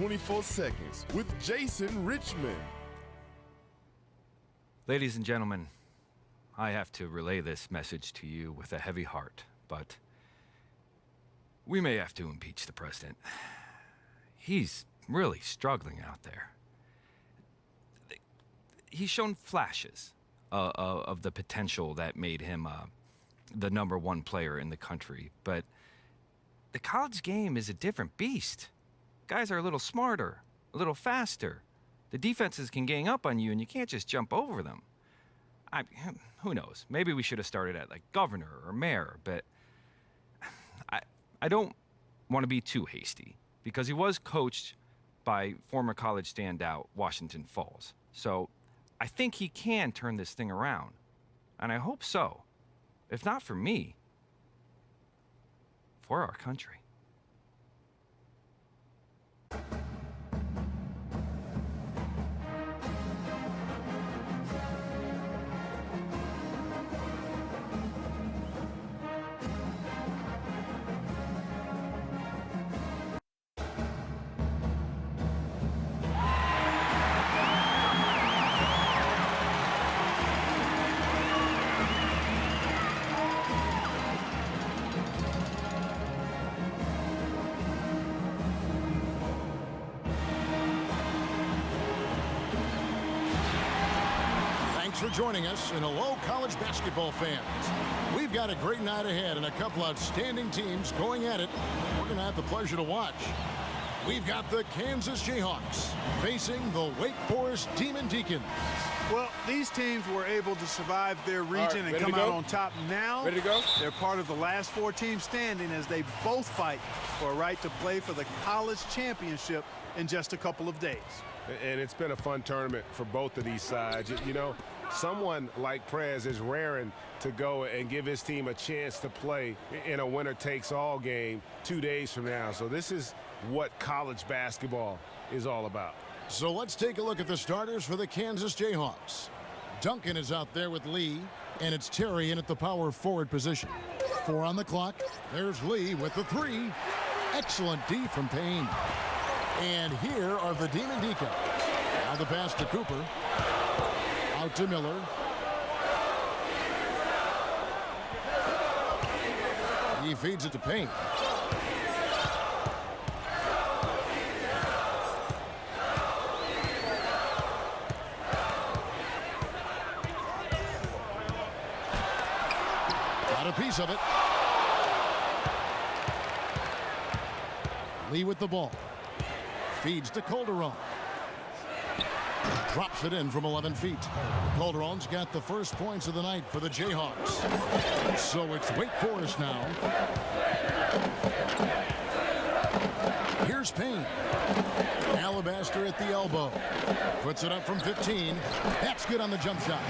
S7: 24 Seconds with Jason Richmond.
S8: Ladies and gentlemen, I have to relay this message to you with a heavy heart, but we may have to impeach the president. He's really struggling out there. He's shown flashes of the potential that made him the #1 player in the country, but the college game is a different beast. Guys are a little smarter, a little faster. The defenses can gang up on you, and you can't just jump over them. Who knows? Maybe we should have started at like governor or mayor, but I don't want to be too hasty because he was coached by former college standout Washington Falls. So I think he can turn this thing around, and I hope so. If not for me, for our country.
S14: For joining us, and hello, college basketball fans. We've got a great night ahead and a couple outstanding teams going at it. We're going to have the pleasure to watch. We've got the Kansas Jayhawks facing the Wake Forest Demon Deacons.
S16: Well, these teams were able to survive their region and come out on top. Now,
S15: ready to go?
S16: They're part of the last 4 teams standing as they both fight for a right to play for the college championship in just a couple of days.
S15: And it's been a fun tournament for both of these sides. You know, someone like Prez is raring to go and give his team a chance to play in a winner-takes-all game 2 days from now. So this is what college basketball is all about.
S14: So let's take a look at the starters for the Kansas Jayhawks. Duncan is out there with Lee, and it's Terry in at the power forward position. 4 on the clock. There's Lee with the 3. Excellent D from Payne. And here are the Demon Deacons. Now the pass to Cooper. Out to Miller. He feeds it to Payne. Got a piece of it. Lee with the ball. Feeds to Calderon. Drops it in from 11 feet. Calderon's got the first points of the night for the Jayhawks. So it's Wake Forest now. Here's Payne. Alabaster at the elbow. Puts it up from 15. That's good on the jump shot.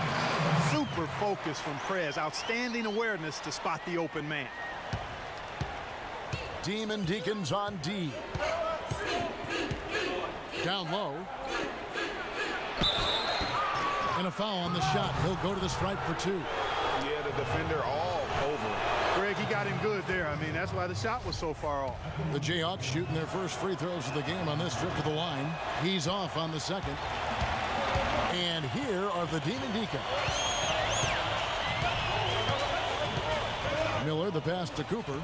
S16: Super focus from Prez. Outstanding awareness to spot the open man.
S14: Demon Deacons on D. Down low. And a foul on the shot. He'll go to the stripe for 2.
S15: Yeah, the defender all over.
S16: Greg, he got him good there. I mean, that's why the shot was so far off.
S14: The Jayhawks shooting their first free throws of the game on this trip to the line. He's off on the second. And here are the Demon Deacons. Miller, the pass to Cooper.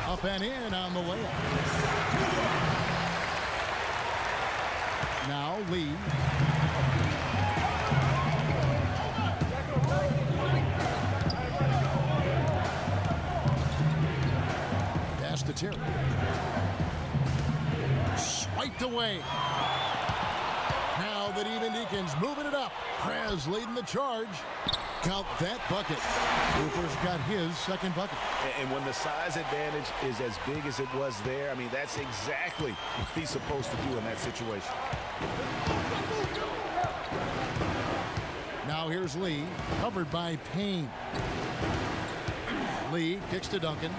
S14: Up and in on the layup. Now Lee. Pass to Terry. Swiped away. Now the Demon Deacons moving it up. Prez leading the charge. Count that bucket. Cooper's got his second bucket.
S17: And when the size advantage is as big as it was there, I mean, that's exactly what he's supposed to do in that situation.
S14: Now here's Lee, covered by Payne. Lee kicks to Duncan.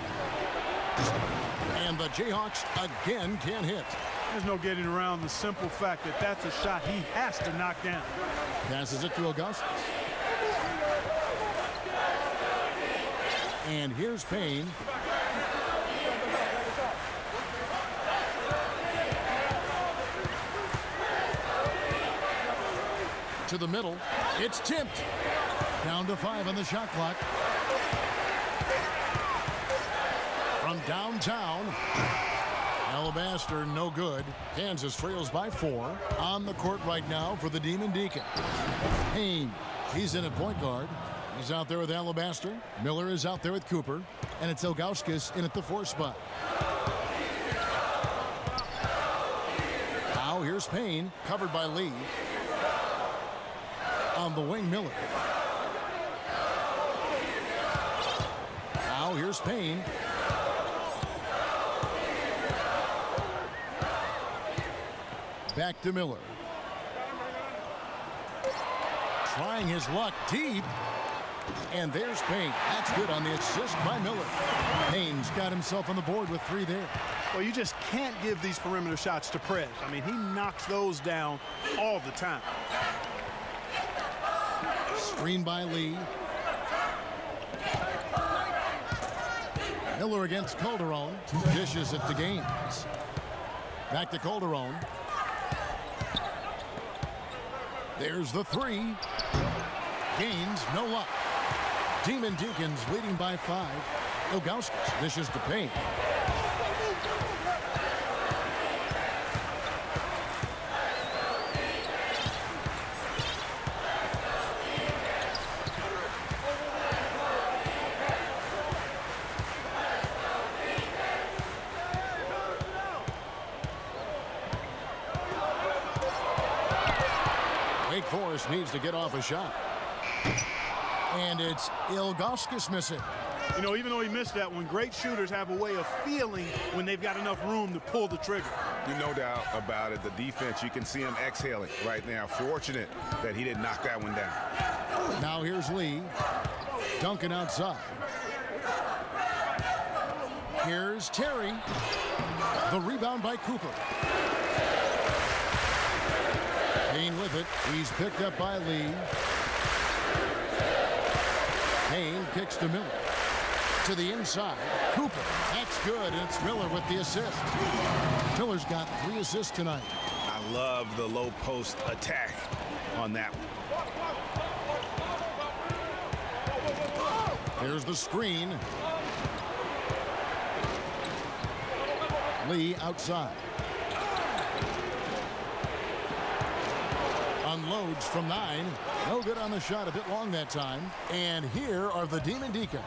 S14: And the Jayhawks again can't hit.
S16: There's no getting around the simple fact that that's a shot he has to knock down.
S14: Passes it to Augustus. And here's Payne. To the middle. It's tipped. Down to 5 on the shot clock. From downtown, Alabaster no good. Kansas trails by 4. On the court right now for the Demon Deacons. Payne, he's in at point guard. He's out there with Alabaster. Miller is out there with Cooper. And it's Ilgauskas in at the 4 spot. Now here's Payne, covered by Lee. On the wing, Miller. Now here's Payne. Back to Miller. Trying his luck deep. And there's Payne. That's good on the assist by Miller. Payne's got himself on the board with 3 there.
S16: Well, you just can't give these perimeter shots to Prez. I mean, he knocks those down all the time.
S14: Screen by Lee. Miller against Calderon. Dishes it to Gaines. Back to Calderon. There's the 3. Gaines, no luck. Demon Deacons leading by 5. Ilgauskas dishes to Payne. Wake Forest needs to get off a shot. And it's Ilgauskas missing.
S16: You know, even though he missed that one, great shooters have a way of feeling when they've got enough room to pull the trigger.
S17: No doubt about it. The defense, you can see him exhaling right now. Fortunate that he didn't knock that one down.
S14: Now here's Lee. Duncan outside. Here's Terry. The rebound by Cooper. Payne with it. He's picked up by Lee. Payne kicks to Miller. To the inside. Cooper. That's good. And it's Miller with the assist. Miller's got 3 assists tonight.
S17: I love the low post attack on that one.
S14: Here's the screen. Lee outside. Unloads from 9. No good on the shot, a bit long that time. And here are the Demon Deacons.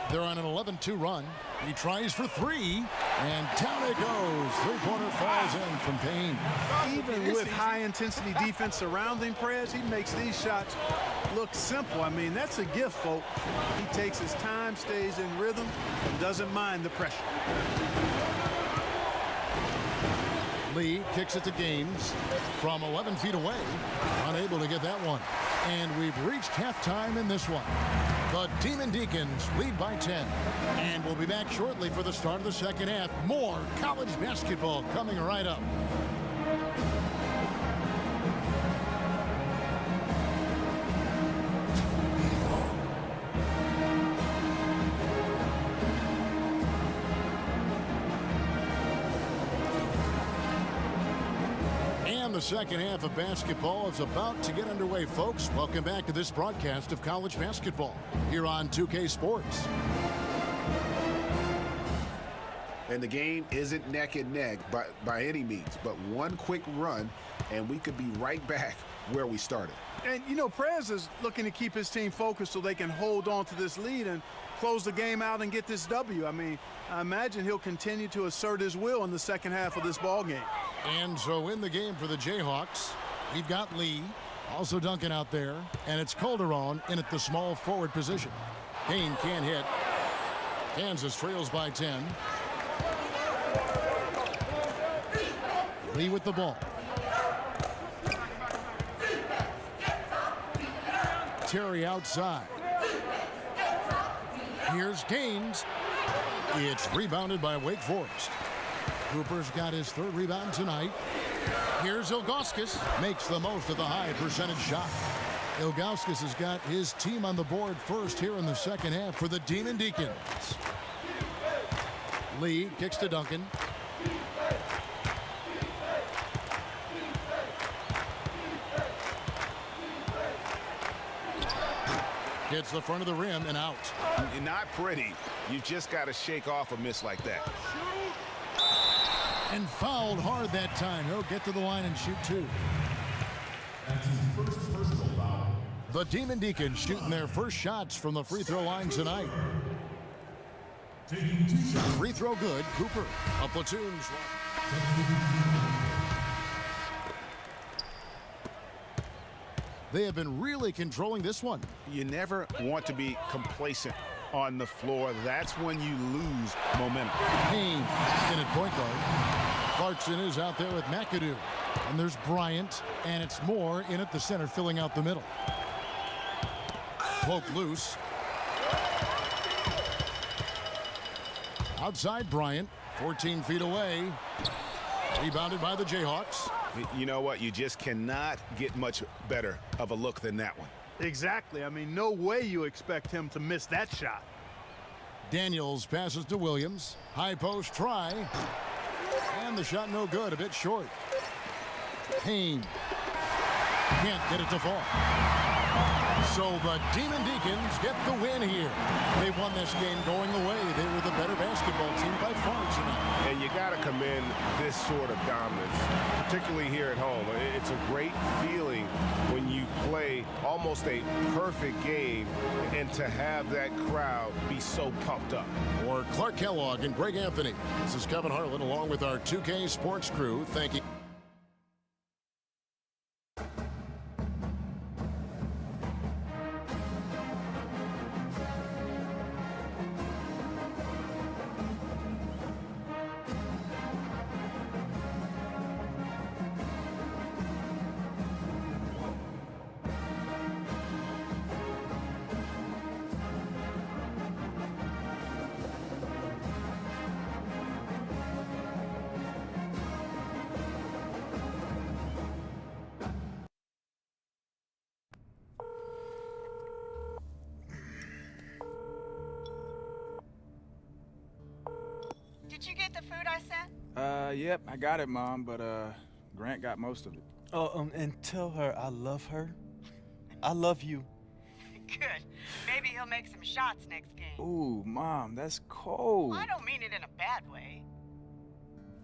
S14: They're on an 11-2 run. He tries for 3, and down it goes. 3-pointer falls in from Payne.
S16: Even with high-intensity defense surrounding Prez, he makes these shots look simple. I mean, that's a gift, folks. He takes his time, stays in rhythm, and doesn't mind the pressure.
S14: Lee kicks it to Gaines from 11 feet away. Unable to get that one. And we've reached halftime in this one. The Demon Deacons lead by 10. And we'll be back shortly for the start of the second half. More college basketball coming right up. The second half of basketball is about to get underway, folks. Welcome back to this broadcast of college basketball here on 2K Sports.
S17: And the game isn't neck and neck by any means, but one quick run, and we could be right back where we started.
S16: And, you know, Prez is looking to keep his team focused so they can hold on to this lead and close the game out and get this W. I mean, I imagine he'll continue to assert his will in the second half of this ball game.
S14: And so in the game for the Jayhawks, we've got Lee, also Duncan out there, and it's Calderon in at the small forward position. Payne can't hit. Kansas trails by 10. Lee with the ball. Terry outside. Here's Gaines. It's rebounded by Wake Forest. Cooper's got his 3rd rebound tonight. Here's Ilgauskas. Makes the most of the high percentage shot. Ilgauskas has got his team on the board first here in the second half for the Demon Deacons. Lee kicks to Duncan. Hits the front of the rim and out.
S17: Not pretty. You just got to shake off a miss like that.
S14: And fouled hard that time. He'll get to the line and shoot two.
S12: That's his first personal foul.
S14: The Demon Deacons shooting their first shots from the free throw line tonight.
S12: Taking 2 shots.
S14: Free throw good, Cooper. A platoon. They have been really controlling this one.
S17: You never want to be complacent on the floor. That's when you lose momentum.
S14: Payne in at point guard. Clarkson is out there with McAdoo. And there's Bryant, and it's Moore in at the center, filling out the middle. Poke loose. Outside Bryant, 14 feet away. Rebounded by the Jayhawks.
S17: You know what? You just cannot get much better of a look than that one.
S16: Exactly. I mean, no way you expect him to miss that shot.
S14: Daniels passes to Williams. High post try. And the shot no good, a bit short. Payne can't get it to fall. So the Demon Deacons get the win here. They won this game going away. They were the better basketball team by far tonight.
S17: And you got to commend this sort of dominance, particularly here at home. It's a great feeling when you play almost a perfect game and to have that crowd be so pumped up.
S14: For Clark Kellogg and Greg Anthony, this is Kevin Harlan along with our 2K Sports crew. Thank you.
S13: Did you get the food I sent?
S5: Yep, I got it, Mom, but Grant got most of it.
S9: Oh, and tell her I love her. I love you.
S13: Good. Maybe he'll make some shots next game.
S5: Ooh, Mom, that's cold.
S13: I don't mean it in a bad way.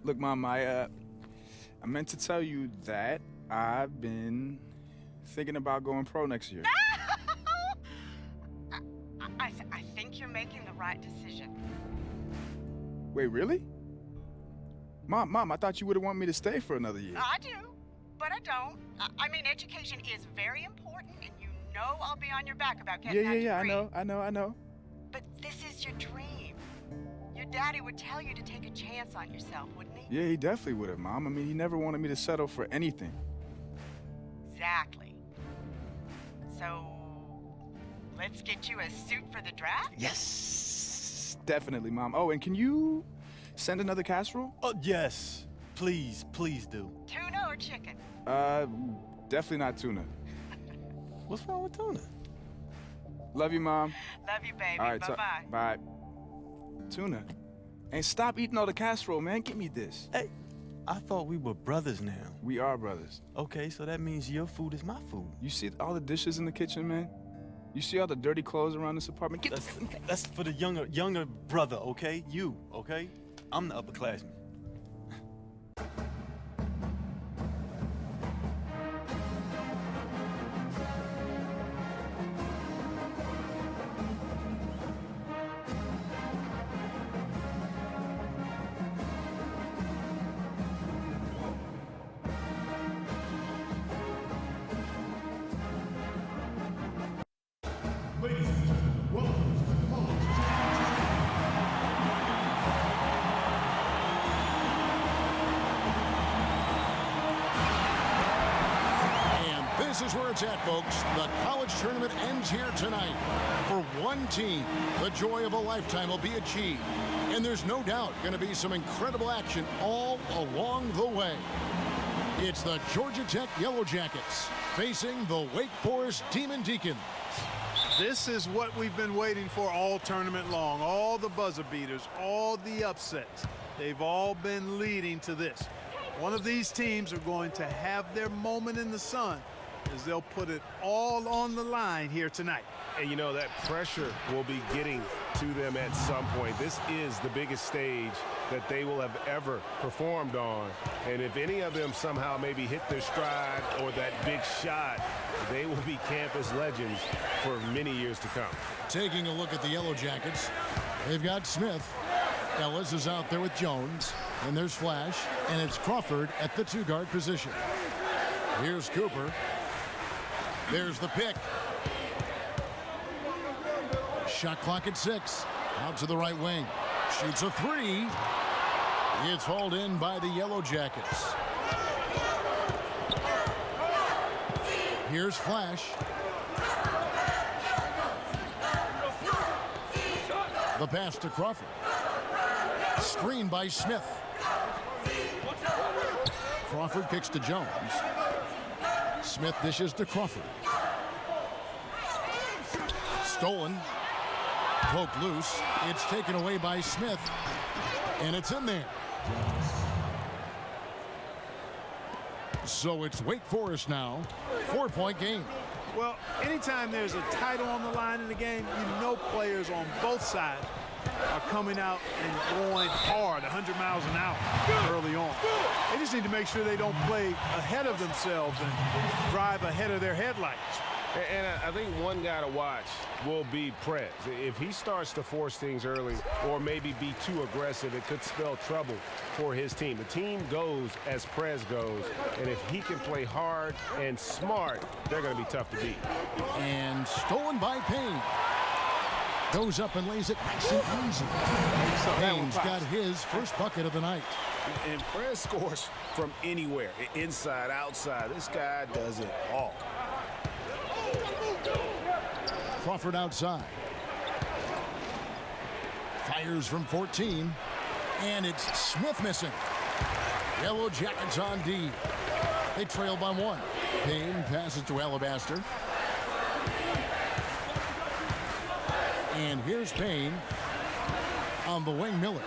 S5: Look, Mom, I meant to tell you that I've been thinking about going pro next year.
S13: I think you're making the right decision.
S5: Wait, really? Mom, I thought you would have wanted me to stay for another year.
S13: I do, but I don't. I mean, education is very important, and you know I'll be on your back about getting that degree.
S5: I know.
S13: But this is your dream. Your daddy would tell you to take a chance on yourself, wouldn't he?
S5: Yeah, he definitely would have, Mom. I mean, he never wanted me to settle for anything.
S13: Exactly. So, let's get you a suit for the draft?
S5: Yes, definitely, Mom. Oh, and can you send another casserole?
S9: Oh, yes. Please do.
S13: Tuna or chicken?
S5: Definitely not tuna.
S9: What's wrong with tuna?
S5: Love you, Mom.
S13: Love you, baby.
S5: All right,
S13: Bye-bye.
S5: bye. Tuna. And stop eating all the casserole, man. Give me this.
S9: Hey, I thought we were brothers now.
S5: We are brothers.
S9: Okay, so that means your food is my food.
S5: You see all the dishes in the kitchen, man? You see all the dirty clothes around this apartment?
S9: That's for the younger brother, okay? You, okay? I'm the upperclassman.
S12: Ladies and gentlemen, welcome to the college
S14: And this is where it's at, folks. The college tournament ends here tonight. For one team, the joy of a lifetime will be achieved. And there's no doubt going to be some incredible action all along the way. It's the Georgia Tech Yellow Jackets facing the Wake Forest Demon Deacons.
S16: This is what we've been waiting for all tournament long. All the buzzer beaters, all the upsets. They've all been leading to this. One of these teams are going to have their moment in the sun, as they'll put it all on the line here tonight.
S15: And you know, that pressure will be getting to them at some point. This is the biggest stage that they will have ever performed on. And if any of them somehow maybe hit their stride or that big shot, they will be campus legends for many years to come.
S14: Taking a look at the Yellow Jackets, they've got Smith. Ellis is out there with Jones. And there's Flash. And it's Crawford at the 2-guard position. Here's Cooper. There's the pick. Shot clock at 6. Out to the right wing. Shoots a 3. It's hauled in by the Yellow Jackets. Here's Flash. The pass to Crawford. Screen by Smith. Crawford kicks to Jones. Smith dishes to Crawford. Stolen. Poked loose. It's taken away by Smith. And it's in there. So it's Wake Forest now. 4-point game.
S16: Well, anytime there's a title on the line in the game, you know players on both sides are coming out and going hard, 100 miles an hour early on. They just need to make sure they don't play ahead of themselves and drive ahead of their headlights.
S15: And I think one guy to watch will be Prez. If he starts to force things early or maybe be too aggressive, it could spell trouble for his team. The team goes as Prez goes, and if he can play hard and smart, they're going to be tough to beat.
S14: And stolen by Payne. Goes up and lays it nice and easy. Payne's got his first bucket of the night.
S17: And Prez scores from anywhere, inside, outside. This guy does it all.
S14: Crawford outside. Fires from 14. And it's Smith missing. Yellow Jackets on D. They trail by 1. Payne passes to Alabaster. And here's Payne on the wing. Miller.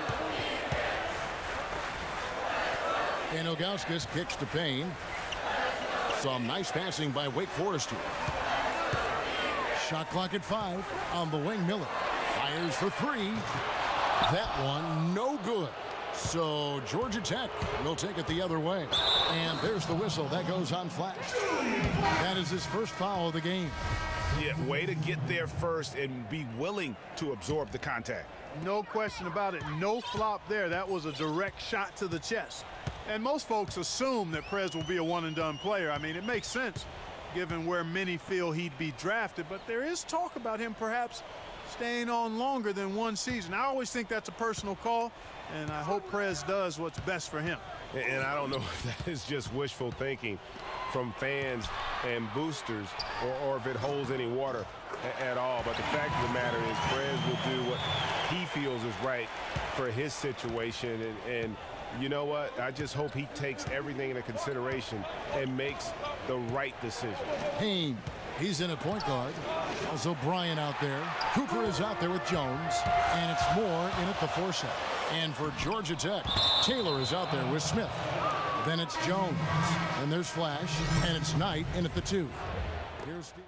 S14: And Ilgauskas kicks to Payne. Some nice passing by Wake Forest here. Shot clock at 5 on the wing. Miller fires for 3. That one no good. So Georgia Tech will take it the other way. And there's the whistle. That goes on Flash. That is his first foul of the game.
S17: Yeah, way to get there first and be willing to absorb the contact.
S16: No question about it. No flop there. That was a direct shot to the chest. And most folks assume that Prez will be a one-and-done player. I mean, it makes sense given where many feel he'd be drafted. But there is talk about him perhaps staying on longer than 1 season. I always think that's a personal call, and I hope Prez does what's best for him.
S15: And I don't know if that is just wishful thinking from fans and boosters or if it holds any water at all. But the fact of the matter is Prez will do what he feels is right for his situation. And you know what? I just hope he takes everything into consideration and makes the right decision.
S14: Payne, he's in a point guard. Also Bryant out there. Cooper is out there with Jones. And it's Moore in at the 4 set. And for Georgia Tech, Taylor is out there with Smith. Then it's Jones. And there's Flash. And it's Knight in at the 2. Here's Steve.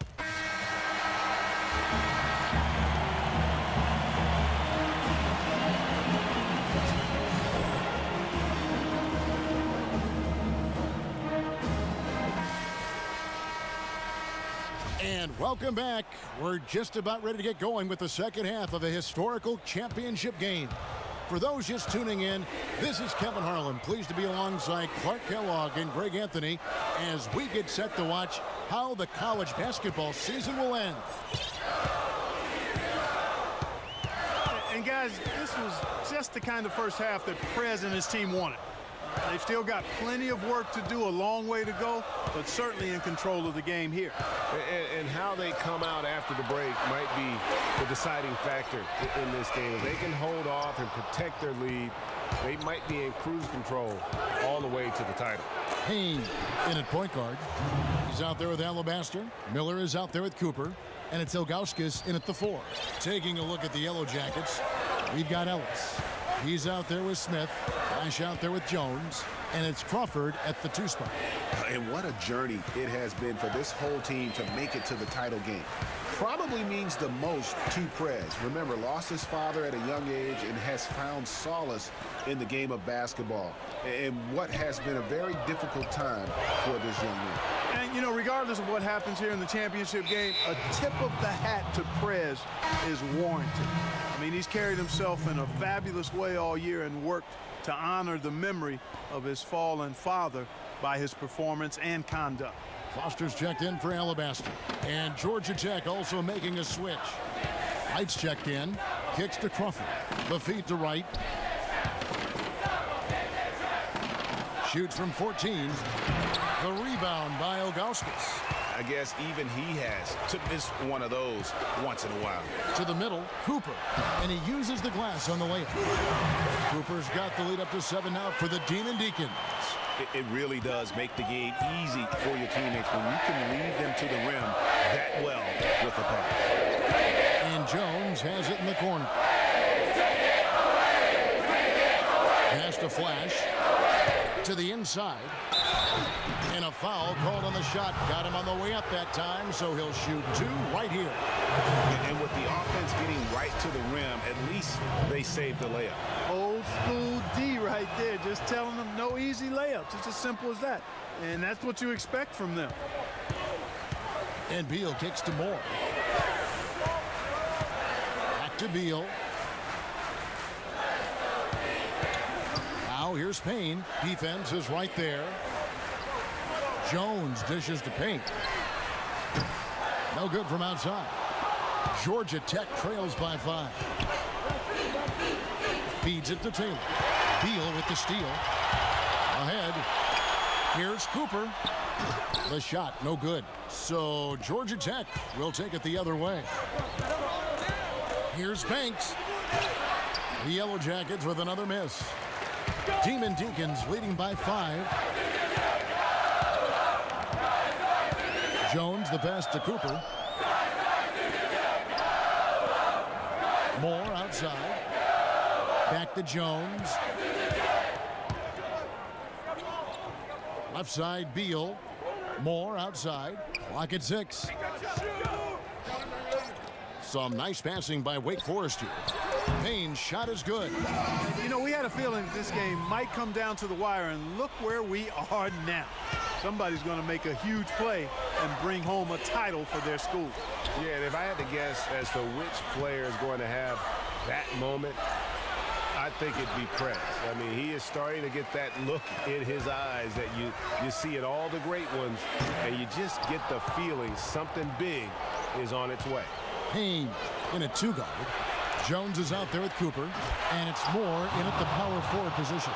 S14: And welcome back. We're just about ready to get going with the second half of a historical championship game. For those just tuning in, this is Kevin Harlan, pleased to be alongside Clark Kellogg and Greg Anthony as we get set to watch how the college basketball season will end.
S16: And guys, this was just the kind of first half that Prez and his team wanted. They've still got plenty of work to do, a long way to go, but certainly in control of the game here.
S15: And how they come out after the break might be the deciding factor in this game. If they can hold off and protect their lead, they might be in cruise control all the way to the title.
S14: Payne in at point guard. He's out there with Alabaster. Miller is out there with Cooper. And it's Ilgauskas in at the 4. Taking a look at the Yellow Jackets, we've got Ellis. He's out there with Smith. Flash out there with Jones, and it's Crawford at the 2 spot.
S17: And what a journey it has been for this whole team to make it to the title game. Probably means the most to Prez. Remember, lost his father at a young age and has found solace in the game of basketball. And what has been a very difficult time for this young man.
S16: And, you know, regardless of what happens here in the championship game, a tip of the hat to Prez is warranted. I mean, he's carried himself in a fabulous way all year and worked to honor the memory of his fallen father by his performance and conduct.
S14: Foster's checked in for Alabaster. And Georgia Tech also making a switch. Heights checked in. Kicks to Crawford. The feed to Wright. Shoots from 14. The rebound by Ogauskas.
S17: I guess even he has to miss one of those once in a while.
S14: To the middle, Cooper. And he uses the glass on the layup. Cooper's got the lead up to 7 now for the Demon Deacons.
S17: It really does make the game easy for your teammates when you can lead them to the rim that well with a pass.
S14: And Jones has it in the corner. Pass to Flash. To the inside. And a foul called on the shot. Got him on the way up that time, so he'll shoot 2 right here.
S17: And with the offense getting right to the rim, at least they saved the layup.
S16: Old school D right there, just telling them no easy layups. It's as simple as that. And that's what you expect from them.
S14: And Beal kicks to Moore. Back to Beal. Now here's Payne. Defense is right there. Jones dishes to Payne. No good from outside. Georgia Tech trails by 5. Feeds it to Taylor. Beal with the steal. Ahead. Here's Cooper. The shot, no good. So Georgia Tech will take it the other way. Here's Banks. The Yellow Jackets with another miss. Demon Deacons leading by 5. Jones the pass to Cooper. Moore outside. Back to Jones. Left side, Beal. Moore outside. Clock at 6. Some nice passing by Wake Forest here. Payne's shot is good.
S16: You know, we had a feeling this game might come down to the wire, and look where we are now. Somebody's going to make a huge play and bring home a title for their school.
S15: Yeah, and if I had to guess as to which player is going to have that moment, I think it'd be Prez. I mean, he is starting to get that look in his eyes that you see in all the great ones, and you just get the feeling something big is on its way.
S14: Payne in a 2-guard. Jones is out there with Cooper, and it's Moore in at the power forward position.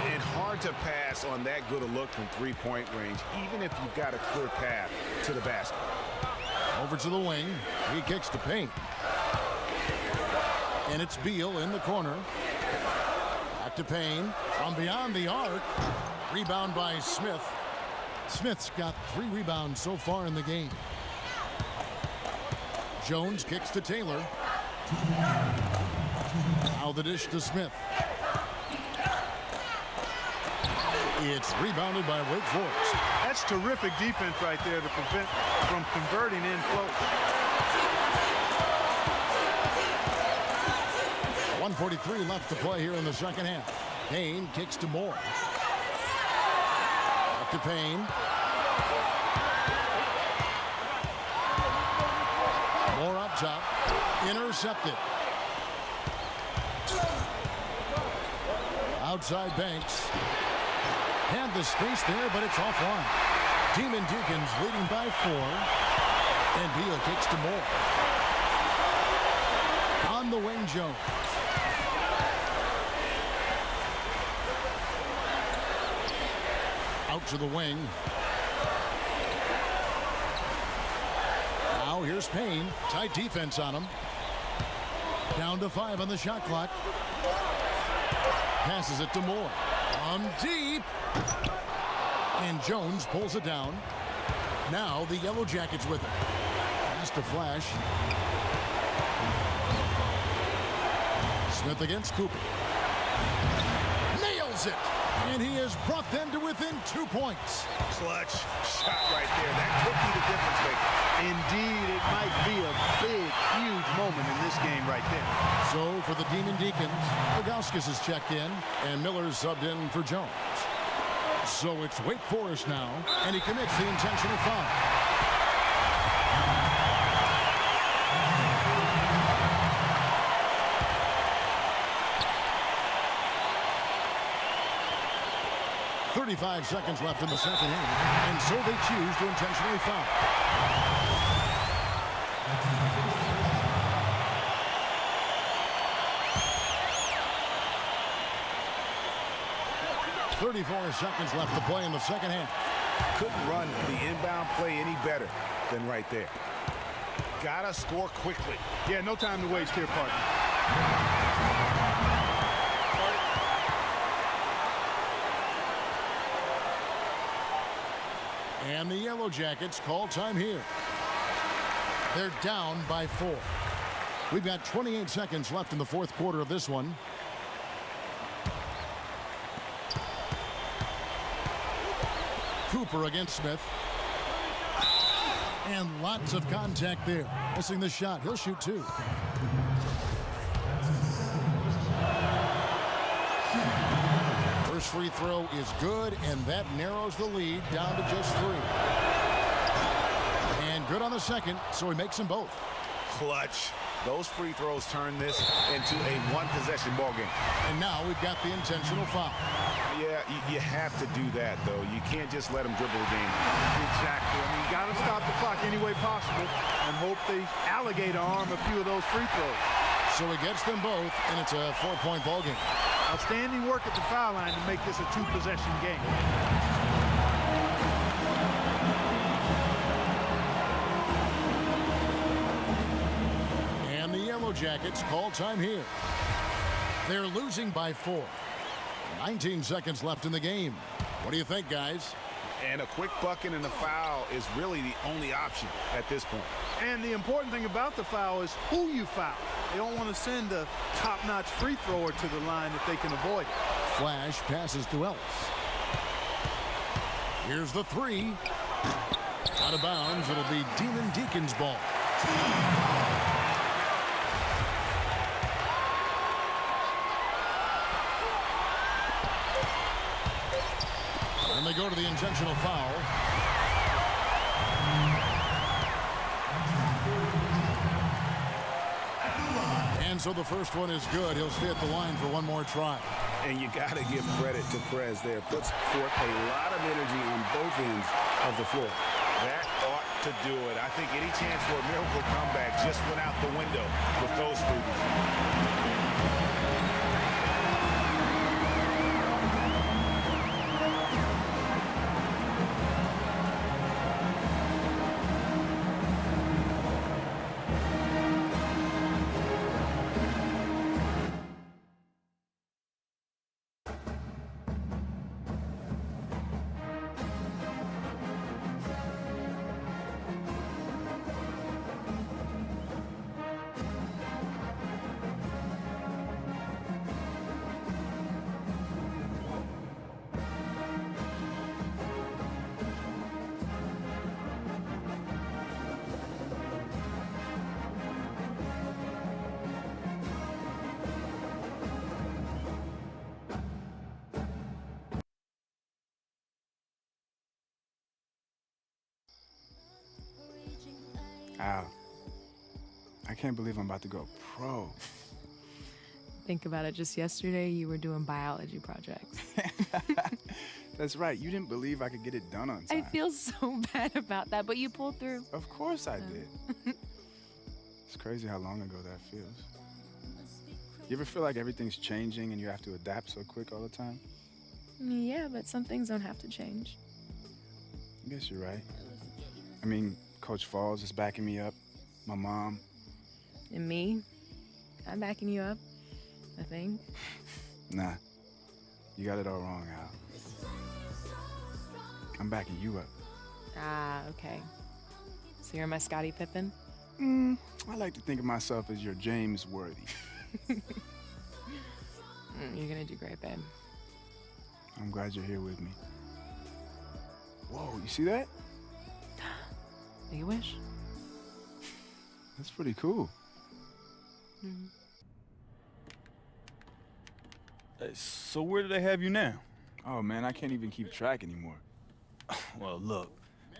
S17: And hard to pass on that good a look from 3-point range, even if you've got a clear path to the basket.
S14: Over to the wing. He kicks to Payne. And it's Beal in the corner. Back to Payne. From beyond the arc. Rebound by Smith. Smith's got 3 rebounds so far in the game. Jones kicks to Taylor. Now the dish to Smith. It's rebounded by Wake Forest.
S16: That's terrific defense right there to prevent from converting in close.
S14: 1:43 left to play here in the second half. Payne kicks to Moore. Back to Payne. Moore up top. Intercepted. Outside Banks. Had the space there, but it's offline. Demon Deacons leading by 4. And Beal kicks to Moore. On the wing, Jones. Out to the wing. Now here's Payne. Tight defense on him. Down to 5 on the shot clock. Passes it to Moore. From deep. And Jones pulls it down. Now the Yellow Jackets with it. Pass to Flash. Smith against Cooper. Nails nails it. And he has brought them to within 2 points.
S17: Clutch shot right there. That could be the difference maker.
S16: Indeed, it might be a big, huge moment in this game right there.
S14: So for the Demon Deacons, Lagauskas is checked in, and Miller's subbed in for Jones. So it's Wake Forest now, and he commits the intentional foul. .35 seconds left in the second inning, and so they choose to intentionally foul. .34 seconds left to play in the second half.
S17: Couldn't run the inbound play any better than right there. Gotta score quickly.
S16: Yeah, no time to waste here, partner.
S14: And the Yellow Jackets call time here. They're down by 4. We've got 28 seconds left in the fourth quarter of this one. Cooper against Smith. And lots of contact there. Missing the shot. He'll shoot 2. First free throw is good, and that narrows the lead down to just 3. And good on the second, so he makes them both.
S17: Clutch. Those free throws turn this into a one-possession ball game.
S14: And now we've got the intentional foul.
S17: Yeah, you have to do that, though. You can't just let them dribble the game.
S16: Exactly. I mean, you got to stop the clock any way possible and hope they alligator arm a few of those free throws.
S14: So he gets them both, and it's a 4-point ball game.
S16: Outstanding work at the foul line to make this a 2-possession game.
S14: And the Yellow Jackets call time here. They're losing by 4. 19 seconds left in the game. What do you think, guys?
S17: And a quick bucket and a foul is really the only option at this point.
S16: And the important thing about the foul is who you foul. They don't want to send a top-notch free thrower to the line if they can avoid it.
S14: Flash passes to Ellis. Here's the 3. Out of bounds. It'll be Demon Deacons ball. And they go to the intentional foul. And so the first one is good. He'll stay at the line for one more try.
S17: And you got to give credit to Perez there. Puts forth a lot of energy on both ends of the floor. That ought to do it. I think any chance for a miracle comeback just went out the window with those freebies.
S5: Al, I can't believe I'm about to go pro.
S19: Think about it. Just yesterday, you were doing biology projects.
S5: That's right. You didn't believe I could get it done on time.
S19: I feel so bad about that, but you pulled through.
S5: Of course I did. It's crazy how long ago that feels. You ever feel like everything's changing and you have to adapt so quick all the time?
S19: Yeah, but some things don't have to change.
S5: I guess you're right. I mean, Coach Falls is backing me up. My mom.
S19: And me, I'm backing you up, I think.
S5: Nah, you got it all wrong, Al. I'm backing you up.
S19: Ah, okay. So you're my Scottie Pippen?
S5: I like to think of myself as your James Worthy.
S19: You're gonna do great, babe.
S5: I'm glad you're here with me. Whoa, you see that?
S19: You wish.
S5: That's pretty cool.
S9: So where do they have you now?
S5: Oh, man, I can't even keep track anymore.
S9: Well, look,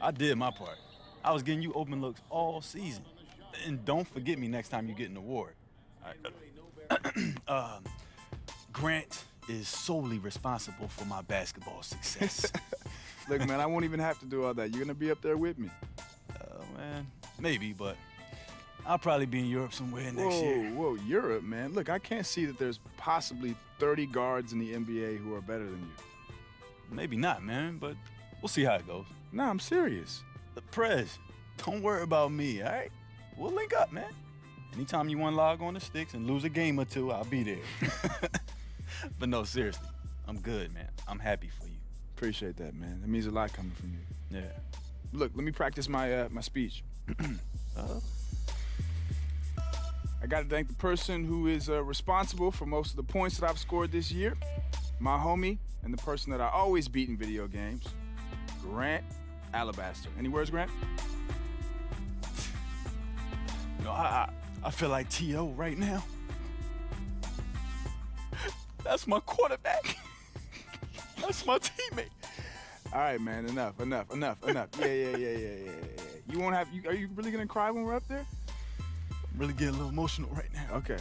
S9: I did my part. I was getting you open looks all season. And don't forget me next time you get an award. Grant is solely responsible for my basketball success.
S5: Look, man, I won't even have to do all that. You're gonna be up there with me.
S9: Man, maybe, but I'll probably be in Europe somewhere next year.
S5: Whoa, Europe, man. Look, I can't see that there's possibly 30 guards in the NBA who are better than you.
S9: Maybe not, man, but we'll see how it goes.
S5: Nah, I'm serious.
S9: Prez, don't worry about me, all right? We'll link up, man. Anytime you want to log on the sticks and lose a game or two, I'll be there. But no, seriously, I'm good, man. I'm happy for you.
S5: Appreciate that, man. That means a lot coming from you.
S9: Yeah.
S5: Look, let me practice my my speech. I got to thank the person who is responsible for most of the points that I've scored this year, my homie, and the person that I always beat in video games, Grant Alabaster. Any words, Grant?
S9: No, I feel like T.O. right now. That's my quarterback. That's my teammate.
S5: All right, man, enough. Yeah. You won't have, are you really gonna cry when we're up there?
S9: I'm really getting a little emotional right now.
S5: Okay.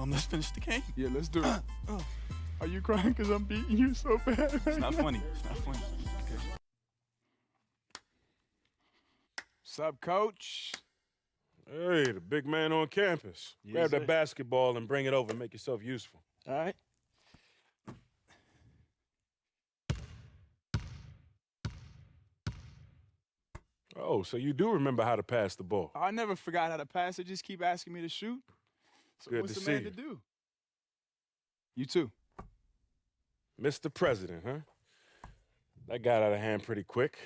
S9: Let's finish the game.
S5: Yeah, let's do it. Are you crying because I'm beating you so bad?
S9: It's not funny. Okay.
S5: Sup, coach?
S6: Hey, the big man on campus.
S5: Yes,
S6: Grab
S5: sir.
S6: that basketball and bring it over and make yourself useful.
S5: All right.
S6: Oh, so you do remember how to pass the ball.
S5: I never forgot how to pass. They just keep asking me to shoot. So
S6: Good
S5: what's
S6: to
S5: the
S6: see
S5: man
S6: you.
S5: to do? You too.
S6: Mr. President, huh? That got out of hand pretty quick.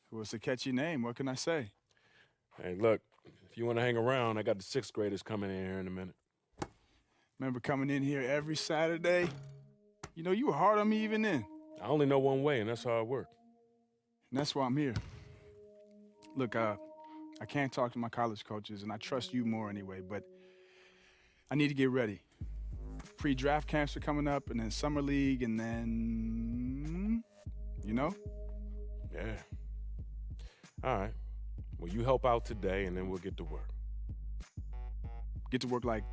S5: Well, it's a catchy name. What can I say?
S6: Hey, look, if you want to hang around, I got the 6th graders coming in here in a minute.
S5: Remember coming in here every Saturday? You know, you were hard on me even then.
S6: I only know one way, and that's how I work.
S5: And that's why I'm here. Look, I can't talk to my college coaches, and I trust you more anyway, but I need to get ready. Pre-draft camps are coming up, and then summer league, and then, you know?
S6: Yeah. All right. Well, you help out today, and then we'll get to work.
S5: Get to work like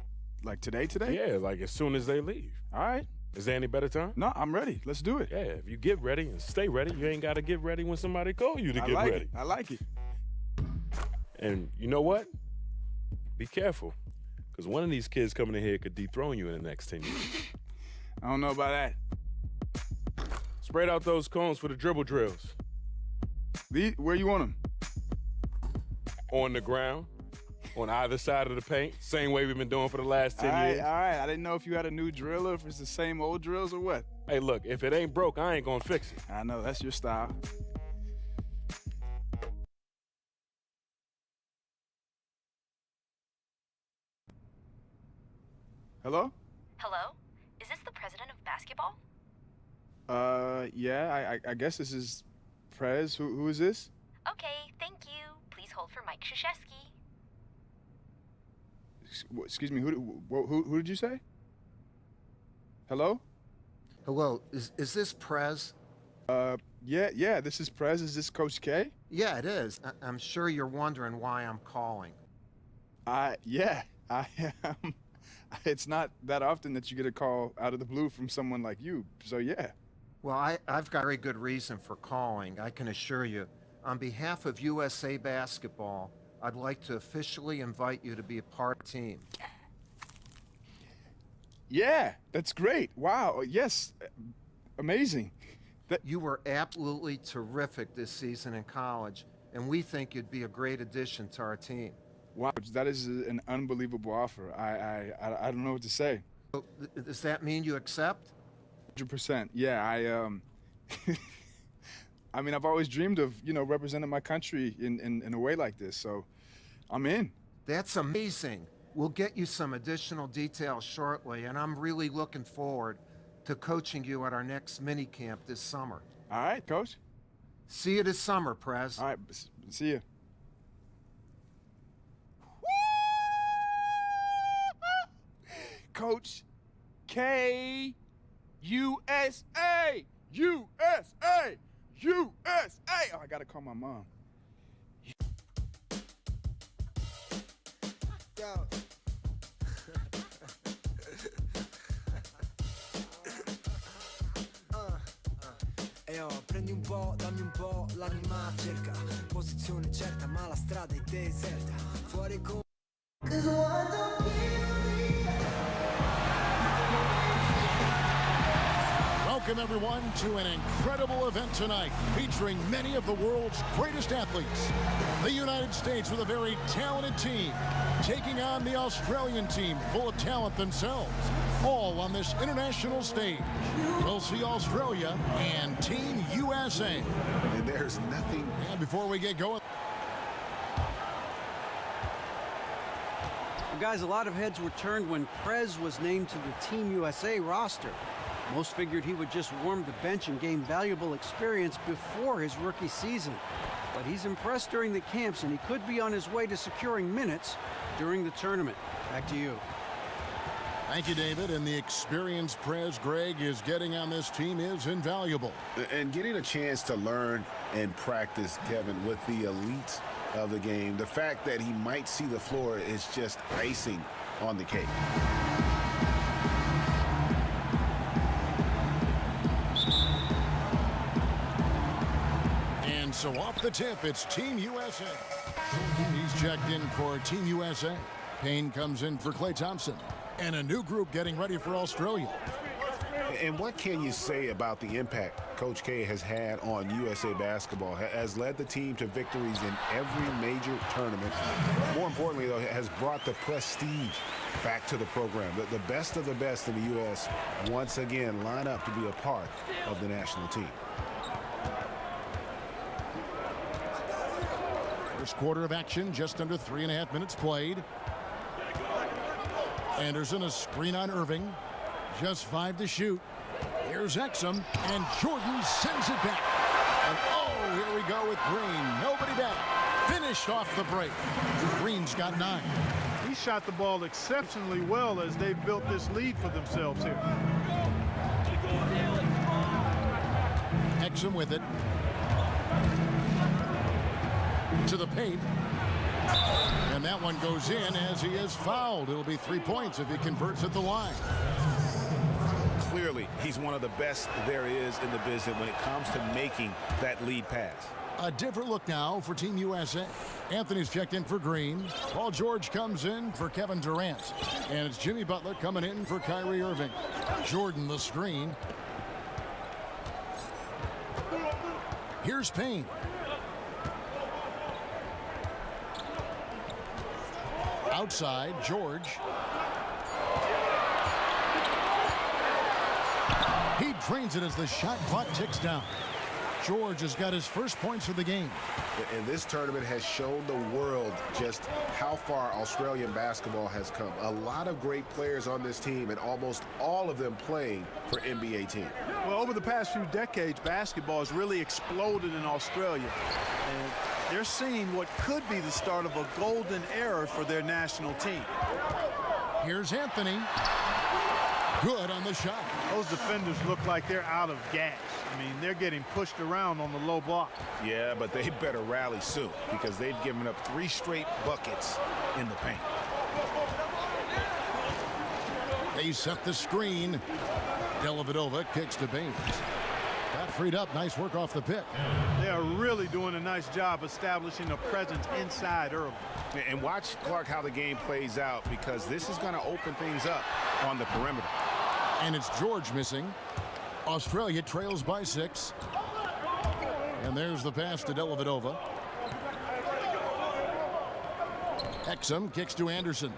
S5: today?
S6: Yeah, like as soon as they leave.
S5: All right.
S6: Is there any better time?
S5: No, I'm ready. Let's do it.
S6: Yeah, if you get ready and stay ready, you ain't got to get ready when somebody call you to get ready.
S5: I like it.
S6: And you know what? Be careful, because one of these kids coming in here could dethrone you in the next 10 years.
S5: I don't know about that.
S6: Spread out those cones for the dribble drills.
S5: Where you want them?
S6: On the ground, on either side of the paint, same way we've been doing for the last 10 years.
S5: All right. I didn't know if you had a new drill or if it's the same old drills or what.
S6: Hey, look, if it ain't broke, I ain't gonna fix it.
S5: I know, that's your style. Hello?
S20: Hello? Is this the president of basketball?
S5: Yeah, I guess this is Prez. Who is this?
S20: Okay, thank you. Please hold for Mike Krzyzewski.
S5: Excuse me, who did you say? Hello?
S21: Hello, is this Prez?
S5: Yeah, this is Prez. Is this Coach K?
S21: Yeah, it is. I'm sure you're wondering why I'm calling.
S5: Yeah, I am. It's not that often that you get a call out of the blue from someone like you, so yeah.
S21: Well, I've got a very good reason for calling, I can assure you. On behalf of USA Basketball, I'd like to officially invite you to be a part of the team.
S5: Yeah, that's great. Wow, yes, amazing.
S21: You were absolutely terrific this season in college, and we think you'd be a great addition to our team.
S5: Wow, that is an unbelievable offer. I don't know what to say.
S21: Does that mean you accept?
S5: 100%. Yeah, I mean, I've always dreamed of, representing my country in a way like this, so I'm in.
S21: That's amazing. We'll get you some additional details shortly, and I'm really looking forward to coaching you at our next mini camp this summer.
S5: All right, Coach.
S21: See you this summer, Prez.
S5: All right, see you. Coach K, USA, USA, USA. Oh, I gotta call my mom.
S3: Yo. Prendi un po', dammi un po', l'anima cerca posizione certa, ma la strada è deserta. Fuori con
S14: Welcome, everyone, to an incredible event tonight featuring many of the world's greatest athletes. The United States with a very talented team taking on the Australian team full of talent themselves, all on this international stage. We'll see Australia and Team USA.
S17: And there's nothing.
S14: And before we get going,
S22: Guys, a lot of heads were turned when Prez was named to the Team USA roster. Most figured he would just warm the bench and gain valuable experience before his rookie season. But he's impressed during the camps, and he could be on his way to securing minutes during the tournament. Back to you.
S14: thank you, David. And the experience Prez Greg is getting on this team is invaluable.
S17: And getting a chance to learn and practice, Kevin, with the elites of the game, the fact that he might see the floor is just icing on the cake.
S14: And so off the tip, it's Team USA. He's checked in for Team USA. Payne comes in for Klay Thompson. And a new group getting ready for Australia.
S17: And what can you say about the impact Coach K has had on USA basketball? Has led the team to victories in every major tournament. More importantly, though, has brought the prestige back to the program. The best of the best in the U.S. once again line up to be a part of the national team.
S14: First quarter of action, just under 3.5 minutes played. Anderson, a screen on Irving. Just 5 to shoot. Here's Exum, and Jordan sends it back. And oh, here we go with Green. Nobody back. Finished off the break. Green's got 9.
S16: He shot the ball exceptionally well as they've built this lead for themselves here.
S14: Exum with it. To the paint. And that one goes in as he is fouled. It'll be 3 points if he converts at the line.
S17: Clearly, he's one of the best there is in the business when it comes to making that lead pass.
S14: A different look now for Team USA. Anthony's checked in for Green. Paul George comes in for Kevin Durant. And it's Jimmy Butler coming in for Kyrie Irving. Jordan the screen. Here's Payne. Outside, George. He drains it as the shot clock ticks down. George has got his first points of the game.
S17: And this tournament has shown the world just how far Australian basketball has come. A lot of great players on this team, and almost all of them playing for NBA teams.
S16: Well, over the past few decades, basketball has really exploded in Australia. And they're seeing what could be the start of a golden era for their national team.
S14: Here's Anthony. Good on the shot.
S16: Those defenders look like they're out of gas. I mean, they're getting pushed around on the low block.
S17: Yeah, but they better rally soon because they've given up 3 straight buckets in the paint.
S14: They set the screen. Dellavedova kicks to Baines. Got freed up. Nice work off the pick.
S16: They are really doing a nice job establishing a presence inside early.
S17: And watch, Clark, how the game plays out, because this is going to open things up on the perimeter.
S14: And it's George missing. Australia trails by 6. And there's the pass to Dellavedova. Exum kicks to Anderson.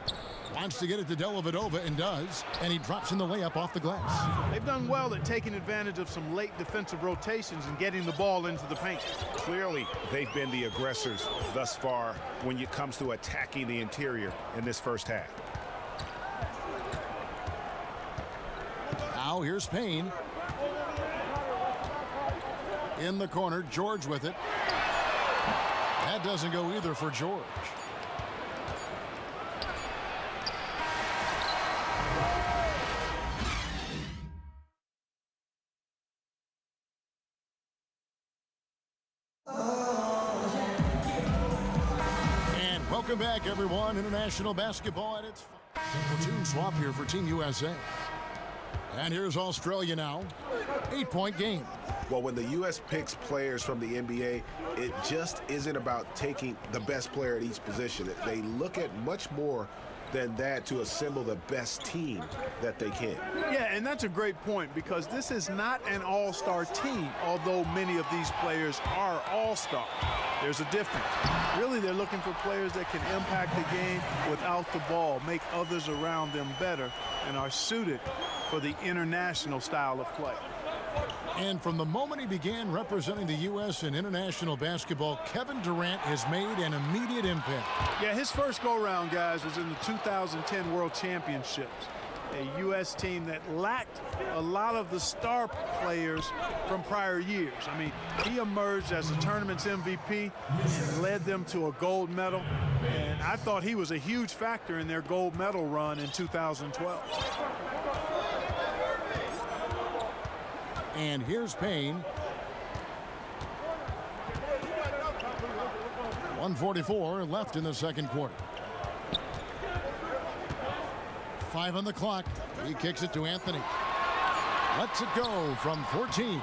S14: Wants to get it to Dellavedova and does. And he drops in the layup off the glass.
S16: They've done well at taking advantage of some late defensive rotations and getting the ball into the paint.
S17: Clearly, they've been the aggressors thus far when it comes to attacking the interior in this first half.
S14: Now here's Payne. In the corner, George with it. That doesn't go either for George. And welcome back, everyone. International basketball at its platoon swap here for Team USA. And here's Australia now. 8-point game.
S17: Well, when the U.S. picks players from the NBA, it just isn't about taking the best player at each position. They look at much more than that to assemble the best team that they can.
S16: Yeah, and that's a great point because this is not an all-star team, although many of these players are all-star. There's a difference. Really, they're looking for players that can impact the game without the ball, make others around them better, and are suited for the international style of play.
S14: And from the moment he began representing the U.S. in international basketball, Kevin Durant has made an immediate impact.
S16: Yeah, his first go-round, guys, was in the 2010 World Championships. A U.S. team that lacked a lot of the star players from prior years. I mean, he emerged as the tournament's MVP and led them to a gold medal. And I thought he was a huge factor in their gold medal run in 2012.
S14: And here's Payne. 1:44 left in the second quarter. 5 on the clock. He kicks it to Anthony. Lets it go from 14.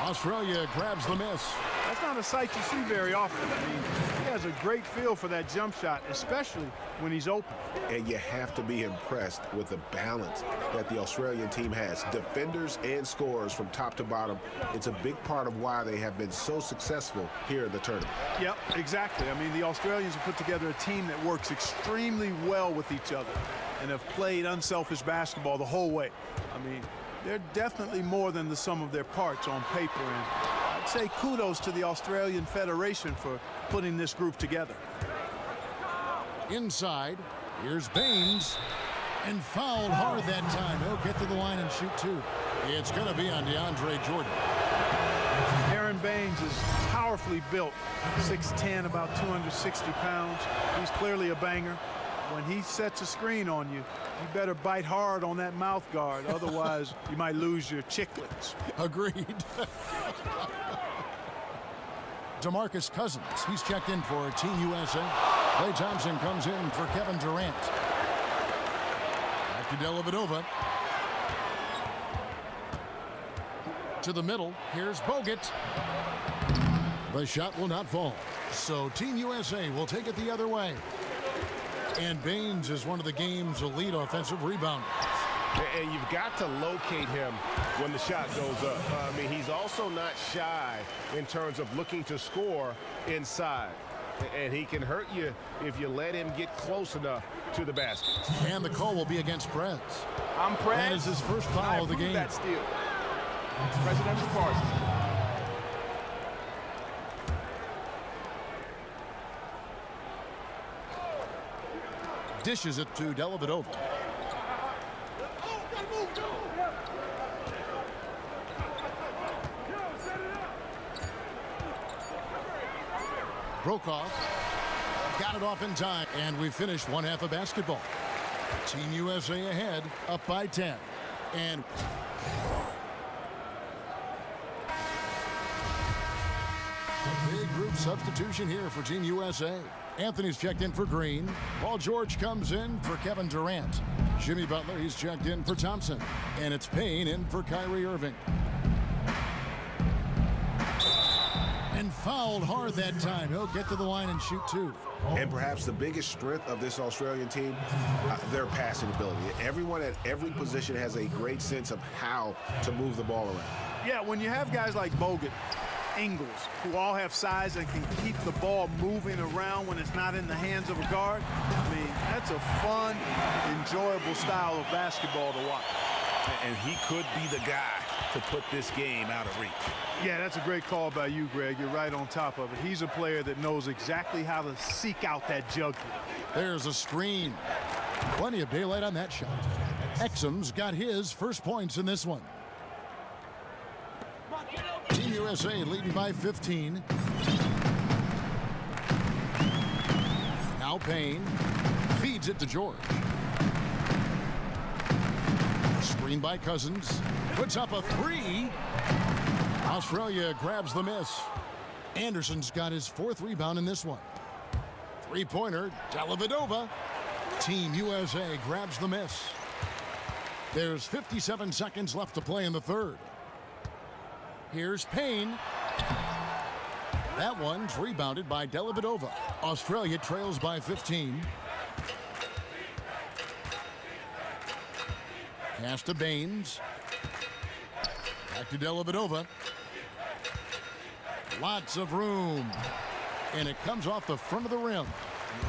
S14: Australia grabs the miss.
S16: That's not a sight you see very often. I mean, he has a great feel for that jump shot, especially when he's open.
S17: And you have to be impressed with the balance that the Australian team has. Defenders and scorers from top to bottom. It's a big part of why they have been so successful here in the tournament.
S16: Yep, exactly. I mean, the Australians have put together a team that works extremely well with each other and have played unselfish basketball the whole way. I mean, they're definitely more than the sum of their parts on paper. And I'd say kudos to the Australian Federation for putting this group together.
S14: Inside, here's Baines. And fouled hard that time. He'll get to the line and shoot two. It's going to be on DeAndre Jordan.
S16: Aaron Baines is powerfully built, 6'10", about 260 pounds. He's clearly a banger. When he sets a screen on you, you better bite hard on that mouth guard. Otherwise, you might lose your chicklets.
S14: Agreed. DeMarcus Cousins, he's checked in for Team USA. Klay Thompson comes in for Kevin Durant. Back to Dellavedova. To the middle, here's Bogut. The shot will not fall. So Team USA will take it the other way. And Baines is one of the game's elite offensive rebounders.
S15: And you've got to locate him when the shot goes up. I mean, he's also not shy in terms of looking to score inside. And he can hurt you if you let him get close enough to the basket.
S14: And the call will be against Prez.
S5: I'm Prez.
S14: That is his first foul of the game.
S5: That steal. Presidential pardon.
S14: Dishes it to Dellavedova. Brokoff got it off in time, and we finished one half of basketball. Team USA ahead, up by 10. And a big group substitution here for Team USA. Anthony's checked in for Green. Paul George comes in for Kevin Durant. Jimmy Butler, he's checked in for Thompson. And it's Payne in for Kyrie Irving. And fouled hard that time. He'll get to the line and shoot two.
S17: And perhaps the biggest strength of this Australian team, their passing ability. Everyone at every position has a great sense of how to move the ball around.
S16: Yeah, when you have guys like Bogut, Ingles, who all have size and can keep the ball moving around when it's not in the hands of a guard, I mean, that's a fun, enjoyable style of basketball to watch.
S1: And he could be the guy to put this game out of reach.
S16: Yeah, that's a great call by you, Greg. You're right on top of it. He's a player that knows exactly how to seek out that jugular.
S14: There's a screen. Plenty of daylight on that shot. Exum's got his first points in this one. Team USA leading by 15. Now Payne feeds it to George. Screen by Cousins. Puts up a three. Australia grabs the miss. Anderson's got his fourth rebound in this one. Three-pointer, Dellavedova. Team USA grabs the miss. There's 57 seconds left to play in the third. Here's Payne. That one's rebounded by Dellavedova. Australia trails by 15. Pass to Baines. Back to Dellavedova. Lots of room. And it comes off the front of the rim.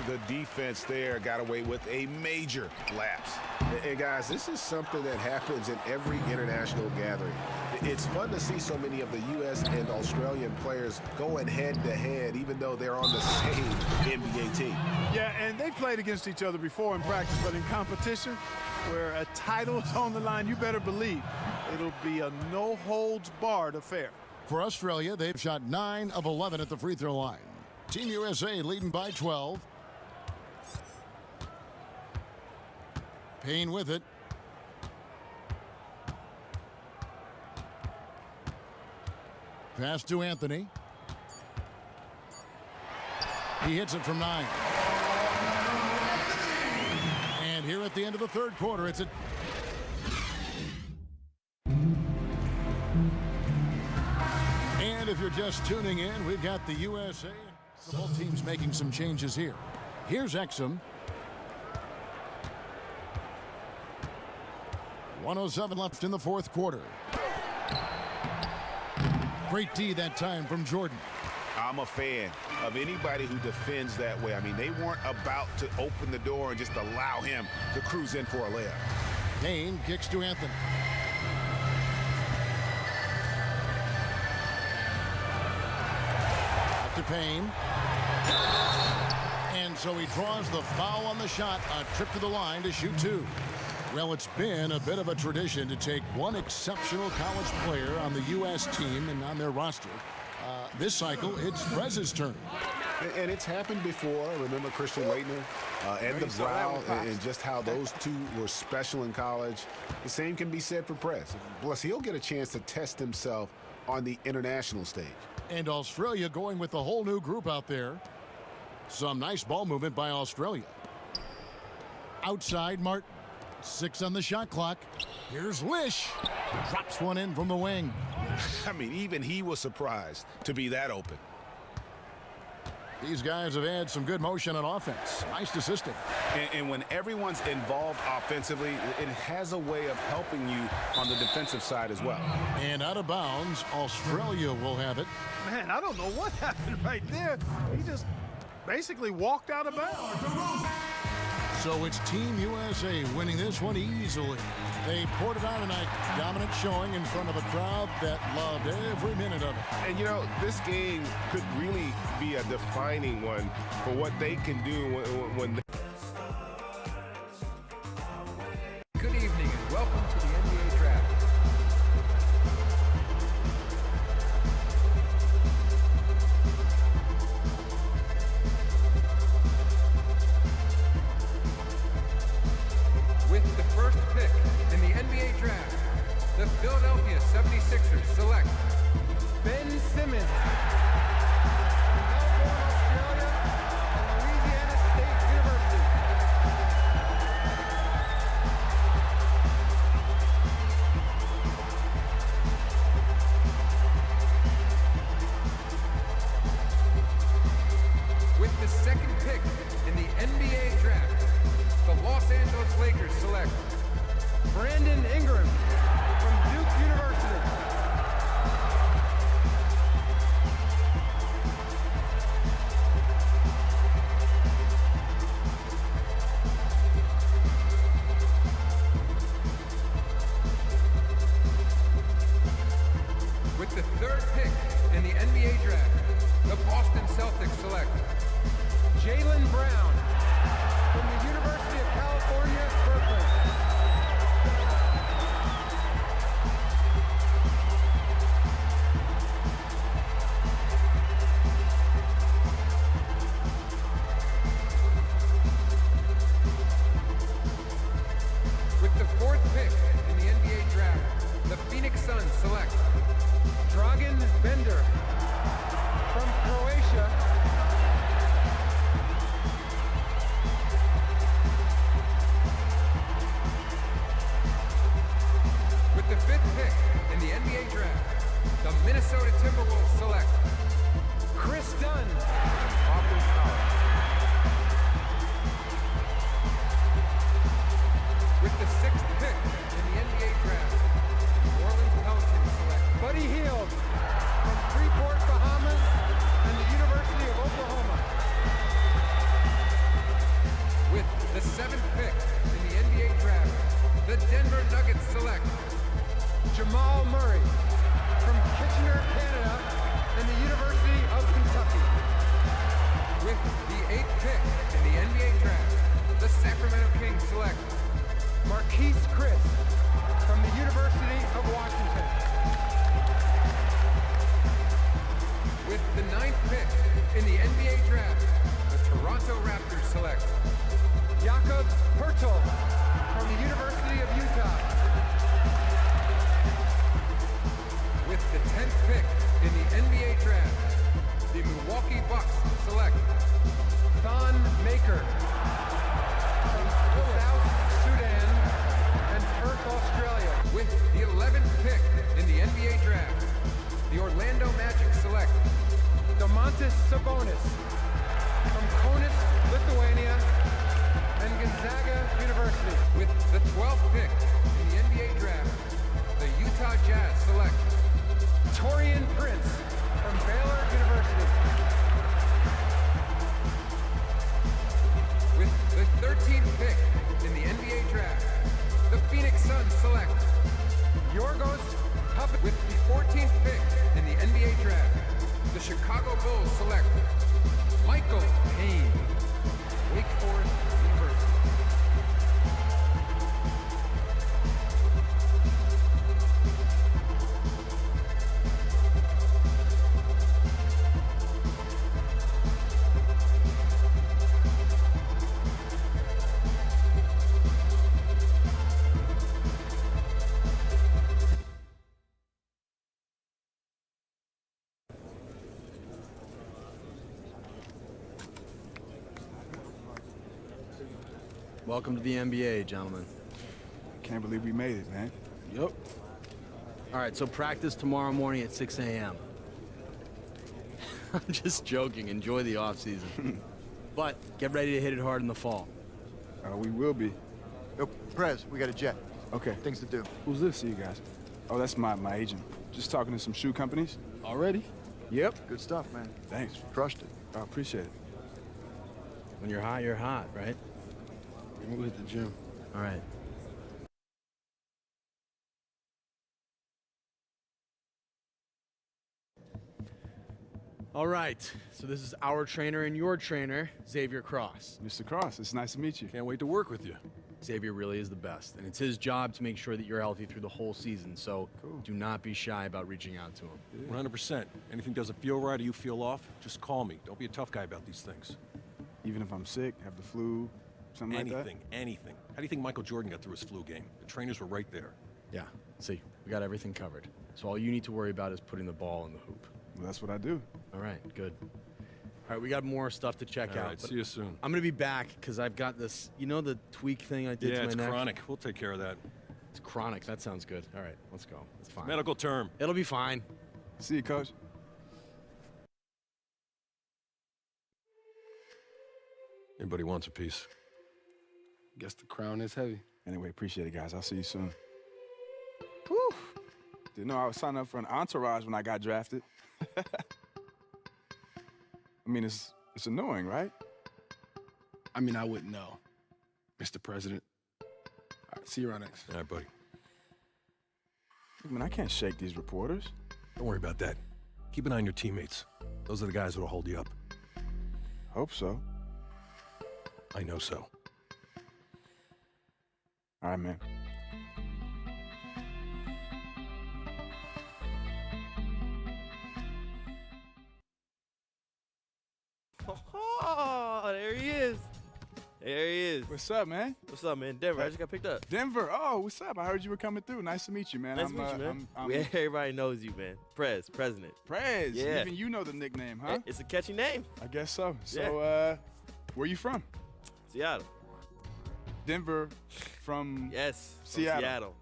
S1: The defense there got away with a major lapse.
S17: And guys, this is something that happens in every international gathering. It's fun to see so many of the U.S. and Australian players going head-to-head, even though they're on the same NBA team.
S16: Yeah, and they played against each other before in practice, but in competition, where a title is on the line, you better believe it'll be a no-holds-barred affair.
S14: For Australia, they've shot 9 of 11 at the free throw line. Team USA leading by 12. Payne with it. Pass to Anthony. He hits it from 9. And here at the end of the third quarter, it's a... And if you're just tuning in, we've got the USA and both teams making some changes here. Here's Exum. 1:07 left in the fourth quarter. Great D that time from Jordan.
S1: I'm a fan of anybody who defends that way. I mean, they weren't about to open the door and just allow him to cruise in for a layup.
S14: Payne kicks to Anthony. Back to Payne. And so he draws the foul on the shot. A trip to the line to shoot 2. Well, it's been a bit of a tradition to take one exceptional college player on the U.S. team and on their roster. This cycle, it's Prez's turn.
S17: And it's happened before. Remember Christian Laettner and the Brown, and just how those two were special in college. The same can be said for Prez. Plus, he'll get a chance to test himself on the international stage.
S14: And Australia going with a whole new group out there. Some nice ball movement by Australia. Outside, Martin. 6 on the shot clock. Here's Lish. Drops one in from the wing.
S1: I mean, even he was surprised to be that open.
S14: These guys have had some good motion on offense. Nice assisting.
S1: And when everyone's involved offensively, it has a way of helping you on the defensive side as well.
S14: And out of bounds, Australia will have it.
S16: Man, I don't know what happened right there. He just basically walked out of bounds.
S14: So it's Team USA winning this one easily. They poured it out tonight. Dominant showing in front of a crowd that loved every minute of it.
S1: And, you know, this game could really be a defining one for what they can do when they...
S2: Good evening and welcome to the NBA Draft. With the first pick in the NBA Draft, the Philadelphia 76ers select Ben Simmons, Melbourne, Australia, and Louisiana State University. Minnesota Timberwolves select Chris Dunn, Auburn College. With the 6th pick in the NBA draft, New Orleans Pelicans select Buddy Hield from Freeport, Bahamas, and the University of Oklahoma. With the 7th pick in the NBA draft, the Denver Nuggets select Jamal Murray from Kitchener, Canada, and the University of Kentucky. With the 8th pick in the NBA draft, the Sacramento Kings select Marquise Chris from the University of Washington. With the 9th pick in the NBA draft, the Toronto Raptors select Jakob Poeltl from the University of Utah. With the 10th pick in the NBA draft, the Milwaukee Bucks select Thon Maker from South Sudan and Perth, Australia. With the 11th pick in the NBA draft, the Orlando Magic select Domantas Sabonis from Kaunas, Lithuania, and Gonzaga University. With the 12th pick in the NBA draft, the Utah Jazz select Taurean Prince from Baylor University. With the 13th pick in the NBA draft, the Phoenix Suns select Yorgos Puppet. With the 14th pick in the NBA draft, the Chicago Bulls select Michael Payne, Wake Forest University.
S4: Welcome to the NBA, gentlemen.
S5: Can't believe we made it, man.
S4: Yep. All right, so practice tomorrow morning at 6 a.m. I'm just joking. Enjoy the off-season. But get ready to hit it hard in the fall.
S5: We will be.
S10: Yo, Prez, we got a jet.
S5: Okay.
S10: Things to do.
S5: Who's this, you guys? Oh, that's my agent. Just talking to some shoe companies. Already? Yep.
S10: Good stuff, man.
S5: Thanks.
S10: Crushed it.
S5: I appreciate it.
S4: When you're hot, right?
S10: We'll hit the gym.
S4: All right. All right, so this is our trainer and your trainer, Xavier Cross.
S5: Mr. Cross, it's nice to meet you.
S4: Can't wait to work with you. Xavier really is the best, and it's his job to make sure that you're healthy through the whole season, so do not be shy about reaching out to him.
S23: 100%. Anything doesn't feel right or you feel off, just call me. Don't be a tough guy about these things.
S5: Even if I'm sick, have the flu, something like that?
S23: Anything. How do you think Michael Jordan got through his flu game? The trainers were right there.
S4: Yeah, see, we got everything covered. So all you need to worry about is putting the ball in the hoop.
S5: Well, that's what I do.
S4: All right, good. All right, we got more stuff to check
S23: All
S4: out.
S23: right, see you soon.
S4: I'm gonna be back because I've got this, you know the tweak thing I did to my neck?
S23: Yeah, it's chronic. We'll take care of that.
S4: It's chronic, that sounds good. All right, let's go. It's fine.
S23: Medical term.
S4: It'll be fine.
S5: See you, Coach.
S23: Anybody wants a piece?
S10: Guess the crown is heavy.
S5: Anyway, appreciate it, guys. I'll see you soon. Whew. Didn't know I was signing up for an entourage when I got drafted. I mean, it's annoying, right?
S10: I mean, I wouldn't know, Mr. President. All right, see you around next.
S23: All right, buddy.
S5: I mean, I can't shake these reporters.
S23: Don't worry about that. Keep an eye on your teammates. Those are the guys who will hold you up.
S5: Hope so.
S23: I know so.
S5: All right, man.
S24: Oh, there he is. There he is.
S5: What's up, man?
S24: What's up, man? Denver, I just got picked up.
S5: Denver. Oh, what's up? I heard you were coming through. Nice to meet you, man.
S24: Nice to meet you, man. Everybody knows you, man. President.
S5: Prez.
S24: Yeah.
S5: Even you know the nickname, huh?
S24: It's a catchy name.
S5: I guess so. So,
S24: Yeah.
S5: where you from?
S24: Seattle.
S5: Denver from
S24: Yes. from
S5: Seattle.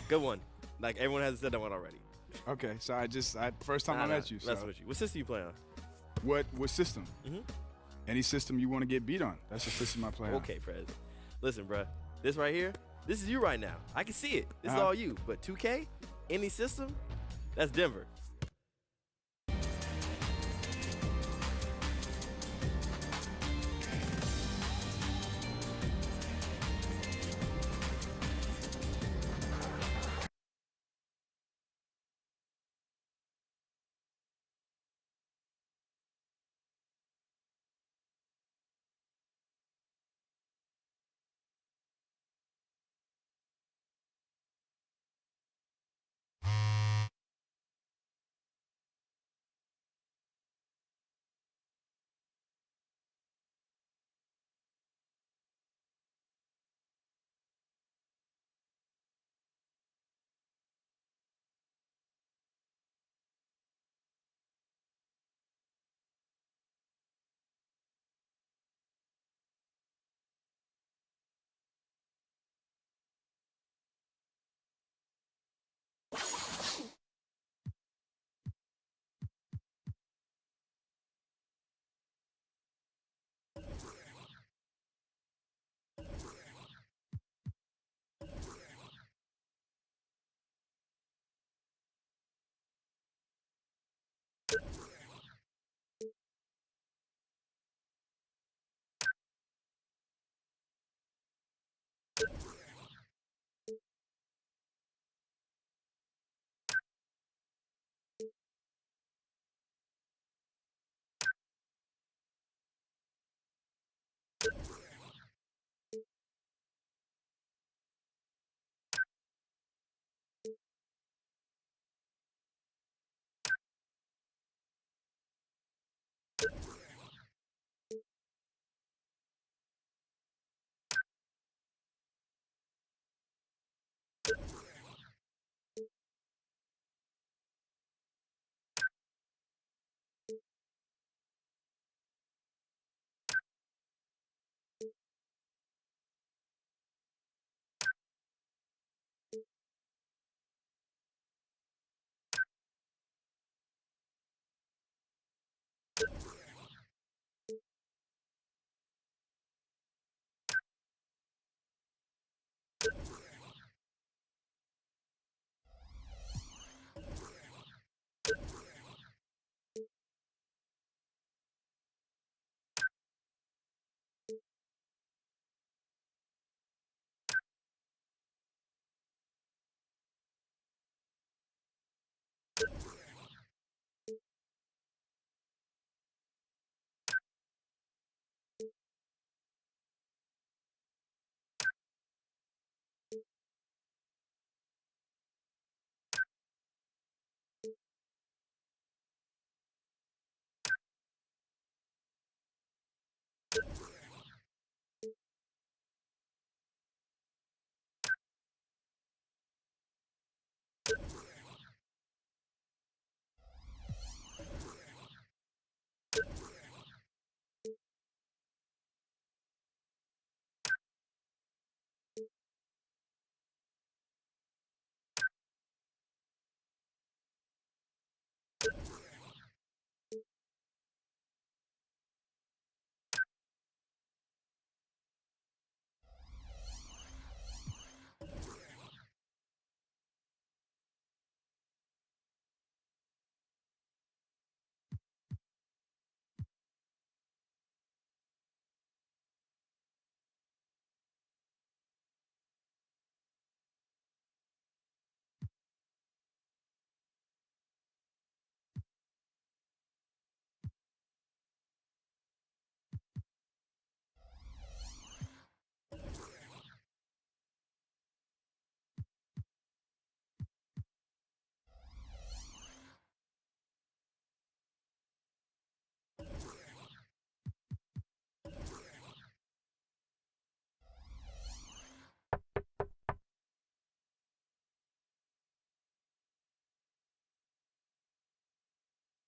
S24: Good one. Like, everyone has said that one already.
S5: Okay, so first time I met you. So
S24: Messing with you. What system you play on?
S5: What system?
S24: Mhm.
S5: Any system you want to get beat on. That's the system I play on.
S24: Okay, Prez. Listen, bruh. This right here, this is you right now. I can see it. This is
S5: Uh-huh.
S24: all you. But 2K, any system, that's Denver.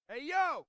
S7: Hey, yo!